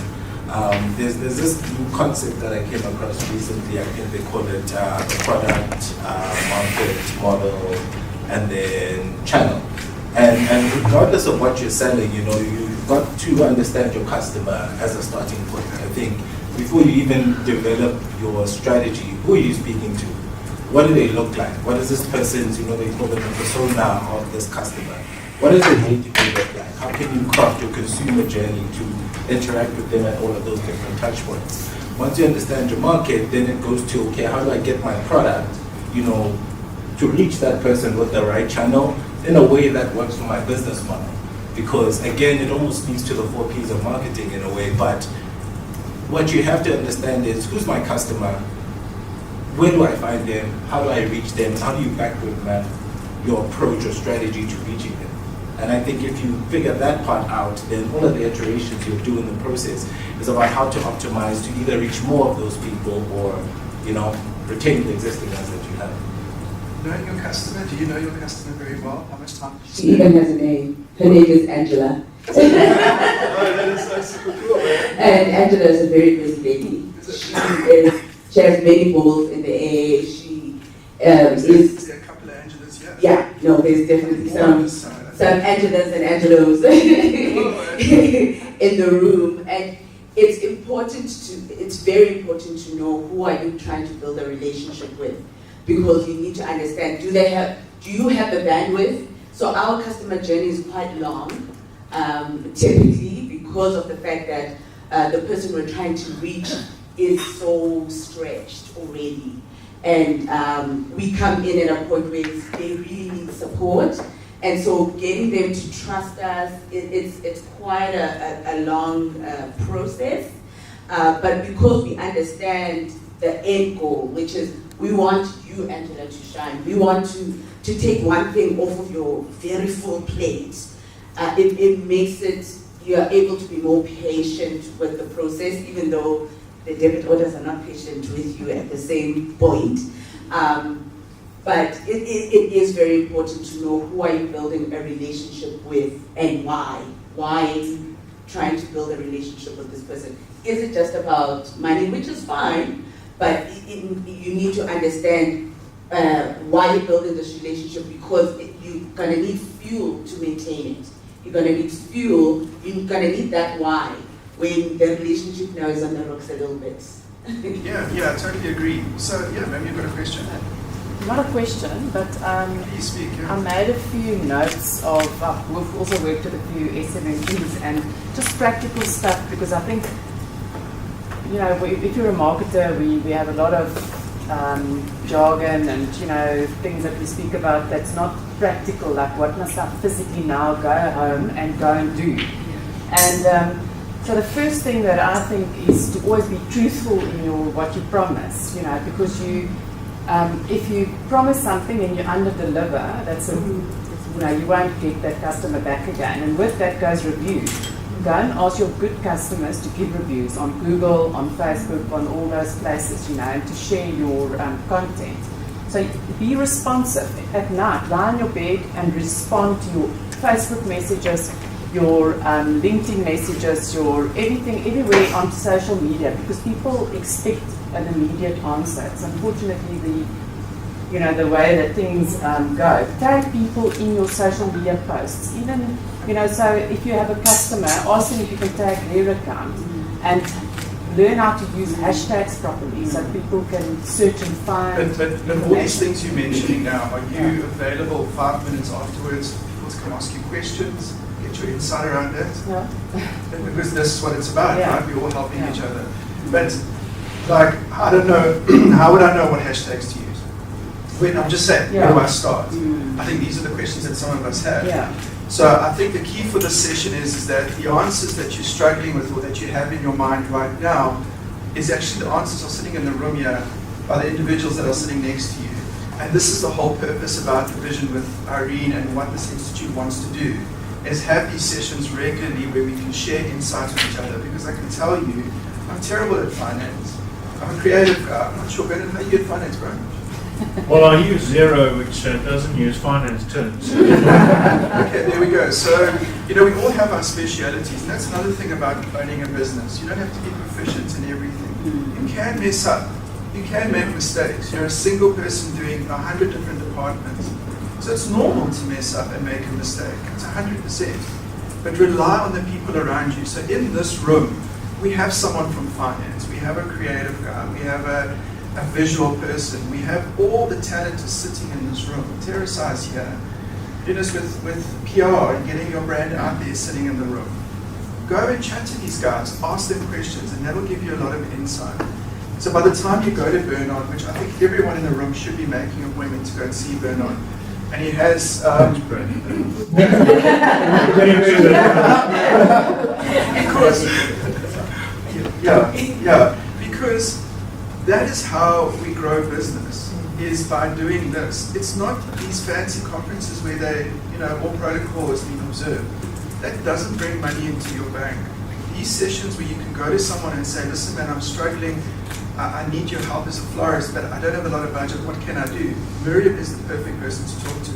There's this new concept that I came across recently. I think they call it product, market, model, and then channel. And regardless of what you're selling, you know, you've got to understand your customer as a starting point. I think before you even develop your strategy, who are you speaking to? What do they look like? What is this person's, you know, they call it the persona of this customer? What does it need to look like? How can you craft your consumer journey to interact with them at all of those different touch points? Once you understand your market, then it goes to, okay, how do I get my product, you know, to reach that person with the right channel in a way that works for my business model? Because again, it almost speaks to the 4 Ps of marketing in a way, but what you have to understand is, who's my customer? Where do I find them? How do I reach them? How do you backward map your approach or strategy to reaching them? And I think if you figure that part out, then all of the iterations you'll do in the process is about how to optimize to either reach more of those people or, you know, retain the existing ones that you have. Knowing your customer, do you know your customer very well? How much time did you She even has a name. Her name is Angela. Oh, that is so super cool, man. And Angela is a very busy lady. She has many balls in the air. She Is there a couple of Angelas here? yeah, no, there's definitely some Angelas and Angelos in the room. And it's very important to know who are you trying to build a relationship with, because you need to understand, do you have the bandwidth? So our customer journey is quite long, typically because of the fact that the person we're trying to reach is so stretched already. And we come in at a point where they really need support. And so getting them to trust us, it's quite a long process. But because we understand the end goal, which is we want you, Angela, to shine. We want to take one thing off of your very full plate. It makes it, you're able to be more patient with the process, even though the debit orders are not patient with you at the same point. But it is very important to know who are you building a relationship with and why. Why are you trying to build a relationship with this person? Is it just about money, which is fine, but you need to understand why you're building this relationship, because you're going to need fuel to maintain it. You're going to need fuel, you're going to need that why when the relationship now is on the rocks a little bit. Yeah, I totally agree. So, yeah, maybe you've got a question. Not a question, but Please speak. I made a few notes of, we've also worked with a few SMMEs and just practical stuff, because I think, you know, if you're a marketer, we have a lot of jargon and, you know, things that we speak about that's not practical, like what must I physically now go home and go and do. And so the first thing that I think is to always be truthful in what you promise, you know, because if you promise something and you under-deliver, you know, you won't get that customer back again. And with that goes reviews. Go and ask your good customers to give reviews on Google, on Facebook, on all those places, you know, and to share your content. So be responsive at night. Lie on your bed and respond to your Facebook messages, your LinkedIn messages, your everything, everywhere on social media, because people expect an immediate answer. It's unfortunately the way that things go. Tag people in your social media posts. Even, you know, so if you have a customer, ask them if you can tag their account. And learn how to use hashtags properly so people can search and find. But all these things you're mentioning now, are you available 5 minutes afterwards for people to come ask you questions, get your insight around it? Yeah. Because this is what it's about, Yeah. right? We're all helping each other. But, like, I don't know, how would I know what hashtags to use? When I'm just saying, where do I start? I think these are the questions that some of us have. Yeah. So I think the key for this session is that the answers that you're struggling with or that you have in your mind right now is actually the answers are sitting in the room here by the individuals that are sitting next to you. And this is the whole purpose about the vision with Irene and what this institute wants to do, is have these sessions regularly where we can share insights with each other. Because I can tell you, I'm terrible at finance. I'm a creative guy. I'm not sure better than you at finance, bro. Well, I use Zero, which doesn't use finance terms. Okay, there we go. So, we all have our specialities, and that's another thing about owning a business. You don't have to be proficient in everything. You can mess up. You can make mistakes. You're a single person doing 100 different departments. So it's normal to mess up and make a mistake. It's 100%. But rely on the people around you. So in this room, we have someone from finance. We have a creative guy. We have a visual person. We have all the talent is sitting in this room. Teresi's here. Dennis with PR and getting your brand out there sitting in the room. Go and chat to these guys, ask them questions, and that'll give you a lot of insight. So by the time you go to Bernard, which I think everyone in the room should be making an appointment to go and see Bernard, and he has... because that is how we grow business, is by doing this. It's not these fancy conferences where they, all protocol is being observed. That doesn't bring money into your bank. These sessions where you can go to someone and say, listen man, I'm struggling, I need your help as a florist, but I don't have a lot of budget, what can I do? Miriam is the perfect person to talk to.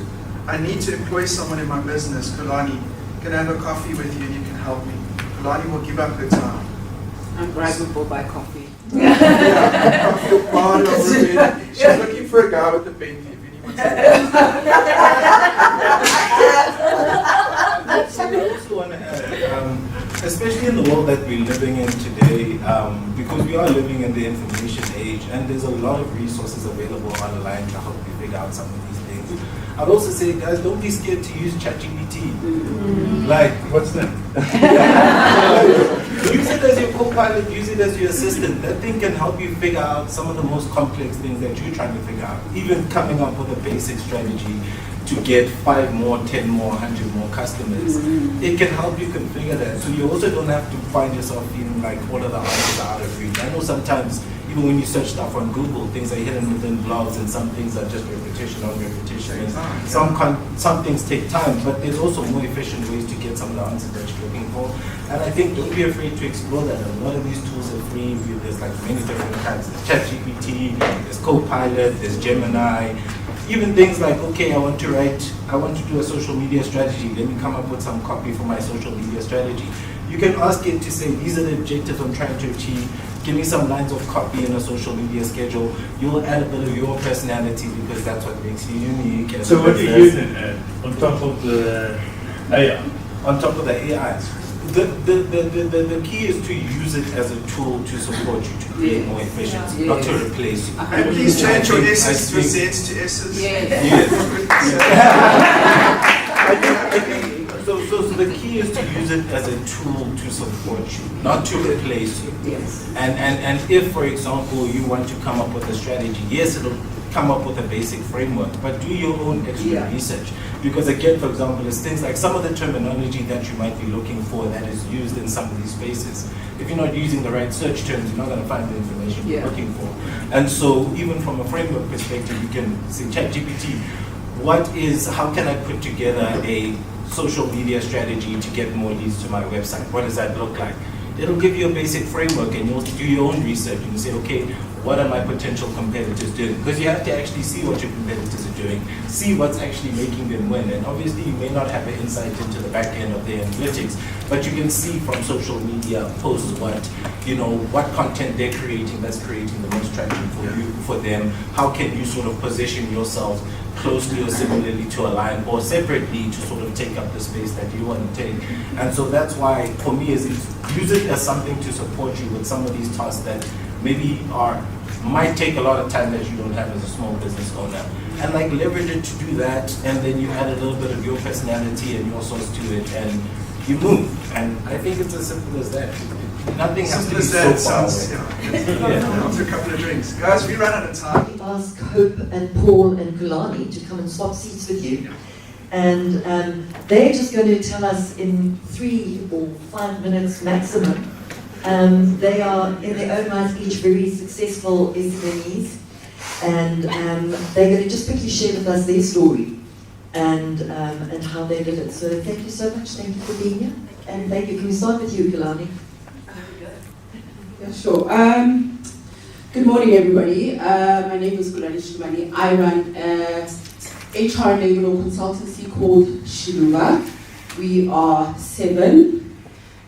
I need to employ someone in my business, Kulani. Can I have a coffee with you and you can help me? Kulani will give up her time. I'm grateful by coffee. Coffee or party or room. She's looking for a guy with a Bentley if anyone's I also want to add, especially in the world that we're living in today, because we are living in the information age and there's a lot of resources available online to help you figure out some of these things. I'd also say, guys, don't be scared to use ChatGPT. Like, What's that? use it as your co-pilot, use it as your assistant. That thing can help you figure out some of the most complex things that you're trying to figure out. Even coming up with a basic strategy to get 5 more, 10 more, 100 more customers. It can help you configure that. So you also don't have to find yourself feeling like all of the answers are out of reach. I know sometimes, even when you search stuff on Google, things are hidden within blogs and some things are just repetition on repetition. And some things take time, but there's also more efficient ways to get some of the answers that you're looking for. And I think don't be afraid to explore that. A lot of these tools are free. There's like many different kinds. There's ChatGPT, there's Copilot, there's Gemini. Even things like, okay, I want to do a social media strategy. Let me come up with some copy for my social media strategy. You can ask it to say, these are the objectives I'm trying to achieve. Give me some lines of copy in a social media schedule. You'll add a bit of your personality because that's what makes you unique. So what do you then add on top of the AI? On top of the AI. The key is to use it as a tool to support you to create more efficiency, not to replace you. And please change your S's to Z's to S's. Yes. So the key is to use it as a tool to support you, not to replace you. Yes. And if, for example, you want to come up with a strategy, yes, it'll come up with a basic framework, but do your own extra research. Because again, for example, it's things like some of the terminology that you might be looking for that is used in some of these spaces. If you're not using the right search terms, you're not going to find the information you're looking for. And so even from a framework perspective, you can say, ChatGPT, how can I put together a social media strategy to get more leads to my website? What does that look like? It'll give you a basic framework and you'll do your own research and say, okay, what are my potential competitors doing? Because you have to actually see what your competitors are doing, see what's actually making them win. And obviously you may not have an insight into the back end of their analytics, but you can see from social media posts what content they're creating that's creating the most traction for you, for them. How can you sort of position yourself closely or similarly to align or separately to sort of take up the space that you want to take. And so that's why, for me, is use it as something to support you with some of these tasks that maybe might take a lot of time that you don't have as a small business owner. And like leverage it to do that, and then you add a little bit of your personality and your source to it, and you move. And I think it's as simple as that. Nothing has to be so far away. After a couple of drinks. Guys, we ran out of time. We ask Hope and Paul and Kulani to come and swap seats with you. And they're just going to tell us in 3 or 5 minutes maximum. They are, in their own right, each very successful SMMEs. And they're going to just quickly share with us their story and how they did it. So thank you so much. Thank you for being here. And thank you. Can we start with you, Kulani? Yeah, sure. Good morning, everybody. My name is Kulani Shimani. I run a HR enablement consultancy called Shiluva. We are 7.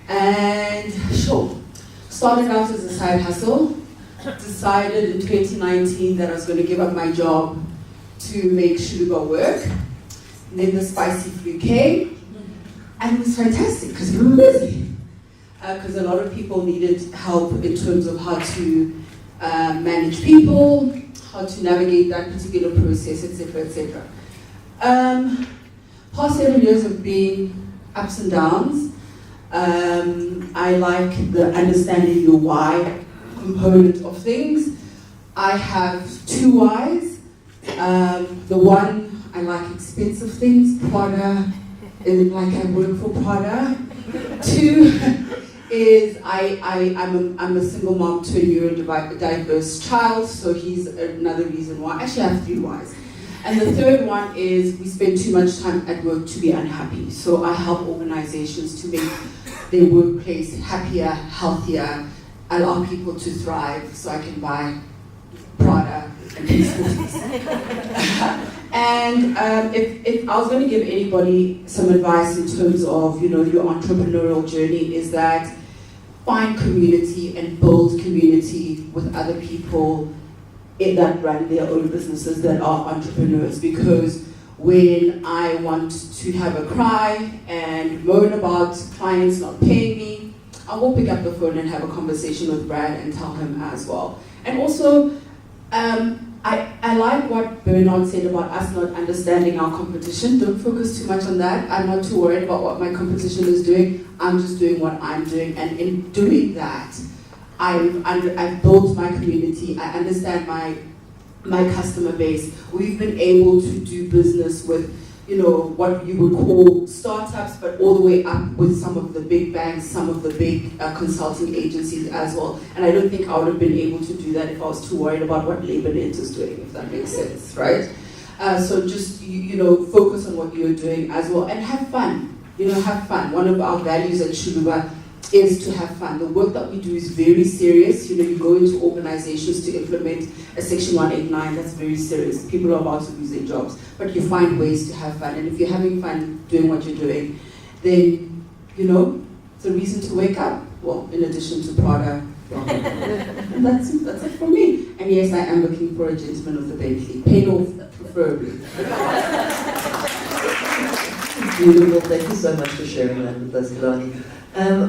And sure, started out as a side hustle. Decided in 2019 that I was going to give up my job to make Shiluva work. And then the spicy flu came. And it was fantastic because we were busy. Because a lot of people needed help in terms of how to manage people, how to navigate that particular process, etc., etc. Past 7 years have been ups and downs. I like the understanding your why component of things. I have 2 whys. The one, I like expensive things, Prada, like I work for Prada. 2 is I'm a single mom to a neurodiverse child, so he's another reason why. Actually, I have 3 whys. And the 3rd one is we spend too much time at work to be unhappy. So I help organizations to make their workplace happier, healthier, allow people to thrive so I can buy Prada and these things. And if I was going to give anybody some advice in terms of, your entrepreneurial journey, is that find community and build community with other people that run their own businesses that are entrepreneurs. Because when I want to have a cry and moan about clients not paying me, I will pick up the phone and have a conversation with Brad and tell him as well. And also, I like what Bernard said about us not understanding our competition. Don't focus too much on that. I'm not too worried about what my competition is doing. I'm just doing what I'm doing. And in doing that, I've built my community. I understand my customer base. We've been able to do business with, what you would call startups, but all the way up with some of the big banks, some of the big consulting agencies as well. And I don't think I would have been able to do that if I was too worried about what LabourNet is doing, if that makes sense, right? So just, focus on what you're doing as well and have fun. Have fun. One of our values at Shiluva is to have fun. The work that we do is very serious. You go into organizations to implement a Section 189, that's very serious. People are about to lose their jobs. But you find ways to have fun. And if you're having fun doing what you're doing, then, it's a reason to wake up. Well, in addition to Prada. And that's it for me. And yes, I am looking for a gentleman of the Bentley. Paid off, preferably. Beautiful. Thank you so much for sharing that with us, Kulani.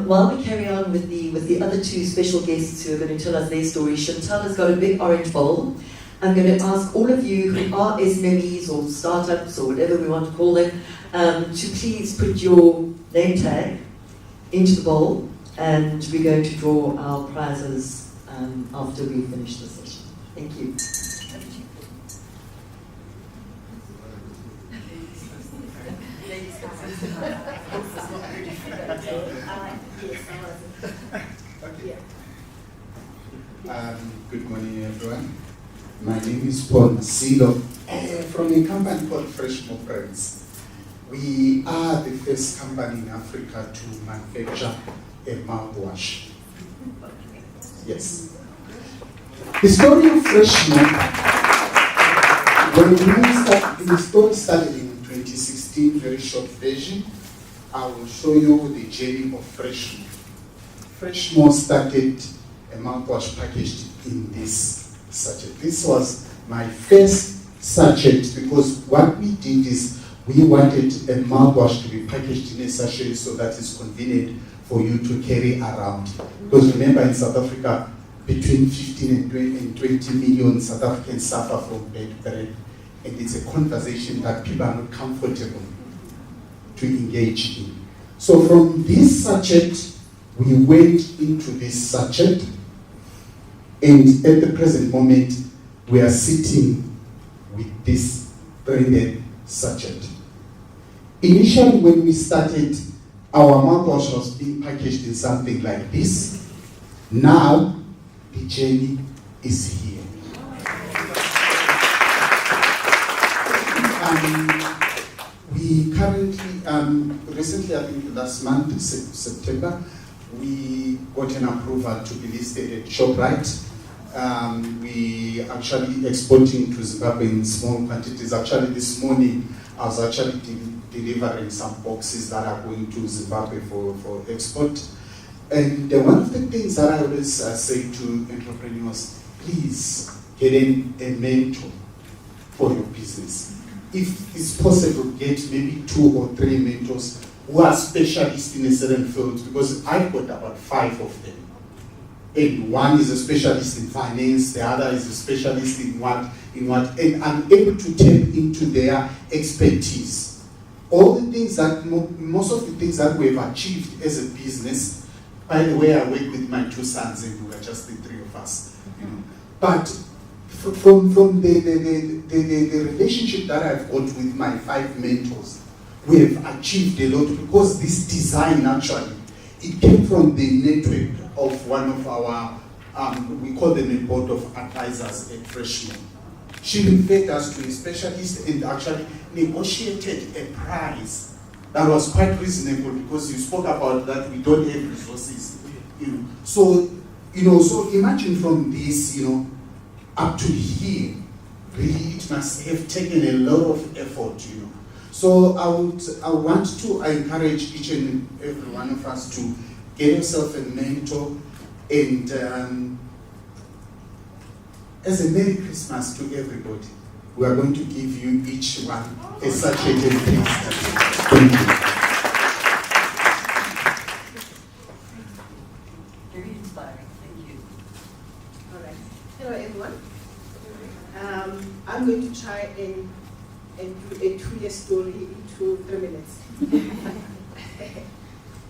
While we carry on with the other 2 special guests who are going to tell us their story, Chantal has got a big orange bowl. I'm going to ask all of you who are SMMEs or startups or whatever we want to call them to please put your name tag into the bowl, and we're going to draw our prizes after we finish the session. Thank you. Good morning, everyone. My name is Paul Masilo from a company called Freshmo Brands. We are the first company in Africa to manufacture a mouthwash. Yes. The story of Freshmo, the story started in 2016, very short version. I will show you the journey of Freshmo. Freshmo started a mouthwash packaged in this sachet. This was my first sachet, because what we did is we wanted a mouthwash to be packaged in a sachet so that it's convenient for you to carry around. Because remember, in South Africa, between 15 and 20 million South Africans suffer from bad breath, and it's a conversation that people are not comfortable to engage in. So from this sachet, we went into this sachet, and at the present moment, we are sitting with this branded sachet. Initially, when we started, our mouthwash was being packaged in something like this. Now, the journey is here. We currently, recently, I think last month, September, we got an approval to be listed at ShopRite. We actually exporting to Zimbabwe in small quantities. Actually, this morning, I was actually delivering some boxes that are going to Zimbabwe for export. And one of the things that I always say to entrepreneurs, please get in a mentor for your business. If it's possible, get maybe 2 or 3 mentors who are specialists in a certain field, because I've got about 5 of them. And one is a specialist in finance, the other is a specialist in what, and I'm able to tap into their expertise. All the things that, most of the things that we've achieved as a business, by the way, I work with my 2 sons and we're just the 3 of us, you know. But from the relationship that I've got with my 5 mentors, we have achieved a lot, because this design actually, it came from the network of one of our, we call them a board of advisors at Freshman. She referred us to a specialist and actually negotiated a price that was quite reasonable, because you spoke about that we don't have resources. You know. So imagine from this, up to here, really it must have taken a lot of effort, So I want to encourage each and every one of us to get yourself a mentor, and as a Merry Christmas to everybody, we are going to give you each one a sachet of things. Thank you. Very inspiring. Thank you. All right. Hello, everyone. I'm going to try and do a 2-year story into 3 minutes.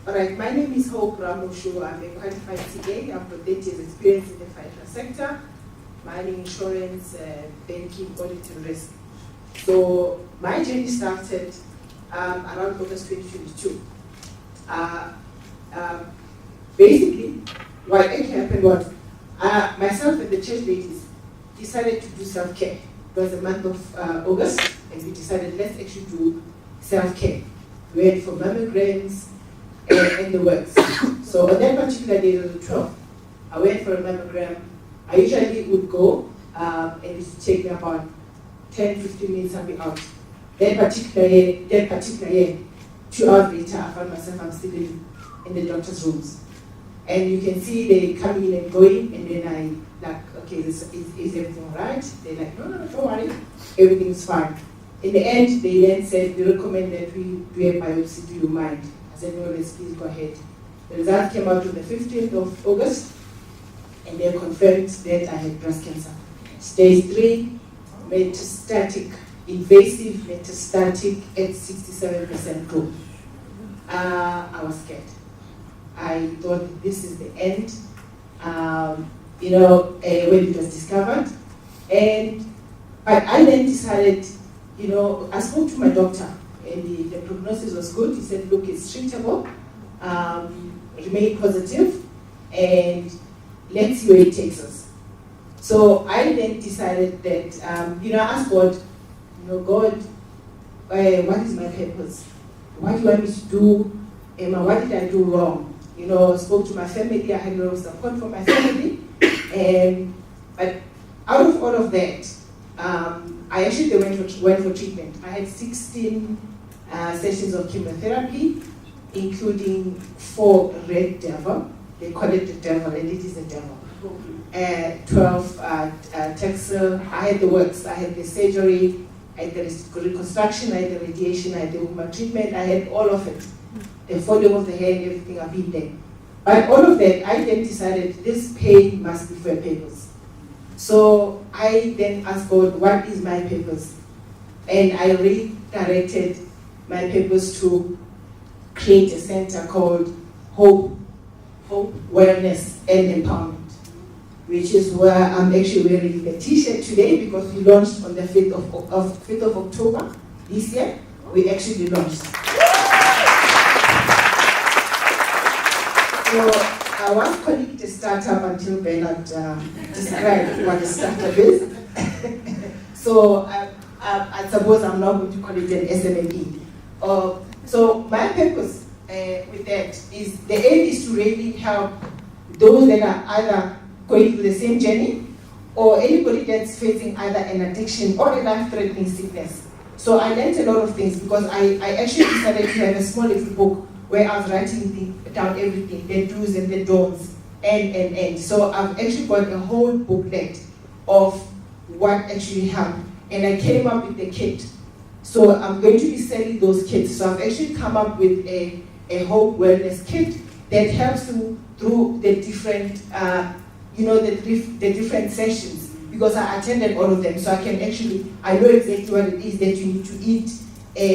All right, my name is Hope Ramosho. I'm a qualified CA. I've got 30 years experience in the financial sector, mining, insurance, banking, audit, and risk. So my journey started around August 2022. Basically, what actually happened was myself and the church ladies decided to do self-care. It was the month of August, and we decided let's actually do self-care. We went for mammograms and the works. So on that particular day, on the 12th, I went for a mammogram. I usually would go, and it would take me about 10-15 minutes and be out. That particular year, 2 hours later, I found myself, I'm still in the doctor's rooms. And you can see they coming in and going, and then I like, okay, is everything all right? They're like, no, don't worry, everything's fine. In the end, they then said, they recommend that we do a biopsy, do you mind? I said, no, let's please go ahead. The result came out on the 15th of August, and they confirmed that I had breast cancer. Stage 3, metastatic, invasive metastatic at 67% growth. I was scared. I thought this is the end, when it was discovered. But I then decided, I spoke to my doctor, and the prognosis was good. He said, look, it's treatable, remain positive, and let's see where it takes us. So I then decided that, I asked God, God, what is my purpose? What do you want me to do? What did I do wrong? I spoke to my family. I had a lot of support from my family. But out of all of that, I actually went for treatment. I had 16 sessions of chemotherapy, including 4 red devil. they call it the devil, and it is a devil. 12 Texel, I had the works, I had the surgery, I had the reconstruction, I had the radiation, I had the woman treatment, I had all of it. The folding of the hair and everything, I've been there. But all of that, I then decided this pain must be for a purpose. So I then asked God, what is my purpose? And I redirected my purpose to create a center called Hope, Wellness and Empowerment, which is where I'm actually wearing the t-shirt today because we launched on the 5th of October this year. We actually launched. So I was calling it a startup until Bernard described what a startup is. So I suppose I'm not going to call it an SMME. So my purpose with that is the aim is to really help those that are either going through the same journey or anybody that's facing either an addiction or a life-threatening sickness. So I learned a lot of things because I actually decided to have a small little book where I was writing down everything, the do's and the don'ts, and. So I've actually got a whole booklet of what actually happened. And I came up with the kit. So I'm going to be selling those kits. So I've actually come up with a Hope Wellness kit that helps you through the different, the different sessions. Because I attended all of them, so I know exactly what it is that you need to eat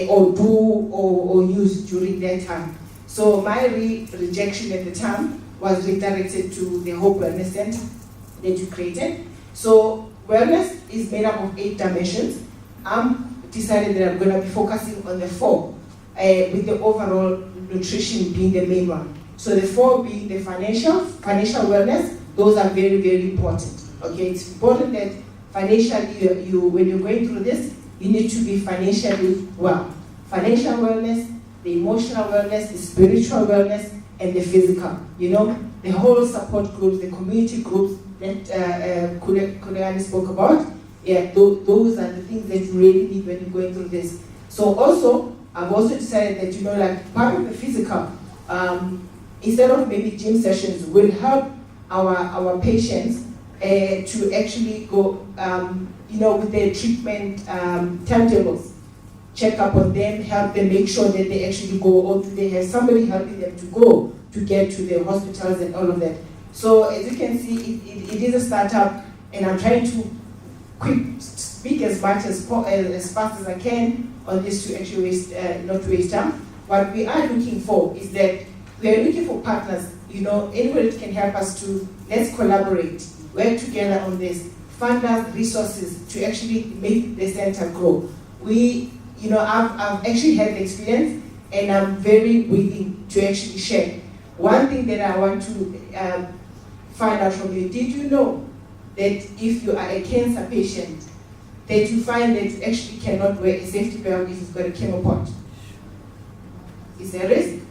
or do or use during that time. So my rejection at the time was redirected to the Hope Wellness Center that you created. So wellness is made up of 8 dimensions. I'm decided that I'm going to be focusing on the 4, with the overall nutrition being the main one. So the 4 being the financial wellness. Those are very, very important. Okay, it's important that financially, when you're going through this, you need to be financially well. Financial wellness, the emotional wellness, the spiritual wellness, and the physical. The whole support groups, the community groups that Kuleani spoke about. Yeah, those are the things that you really need when you're going through this. So also, I've also decided that part of the physical, instead of maybe gym sessions, will help our patients to actually go, with their treatment timetables, check up on them, help them make sure that they actually go, or do they have somebody helping them to go to get to the hospitals and all of that. So as you can see, it is a startup, and I'm trying to speak as much as fast as I can on this to actually not waste time. What we are looking for is that we are looking for partners. Anybody that can help us to, let's collaborate, work together on this, fund us resources to actually make the center grow. I've actually had the experience, and I'm very willing to actually share. One thing that I want to find out from you, did you know that if you are a cancer patient, that you find that you actually cannot wear a safety belt if you've got a chemo pot? It's a risk.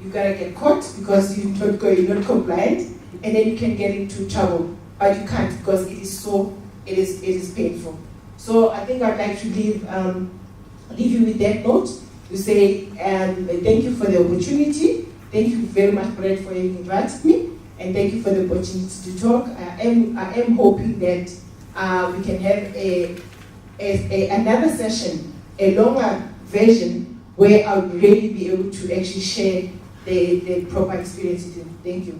You're gonna get caught because you're not compliant, and then you can get into trouble. But you can't, because it is painful. So I think I'd like to leave you with that note to say thank you for the opportunity. Thank you very much, Brett, for inviting me, and thank you for the opportunity to talk. I am hoping that we can have another session, a longer version, where I'll really be able to actually share the proper experience with you. Thank you.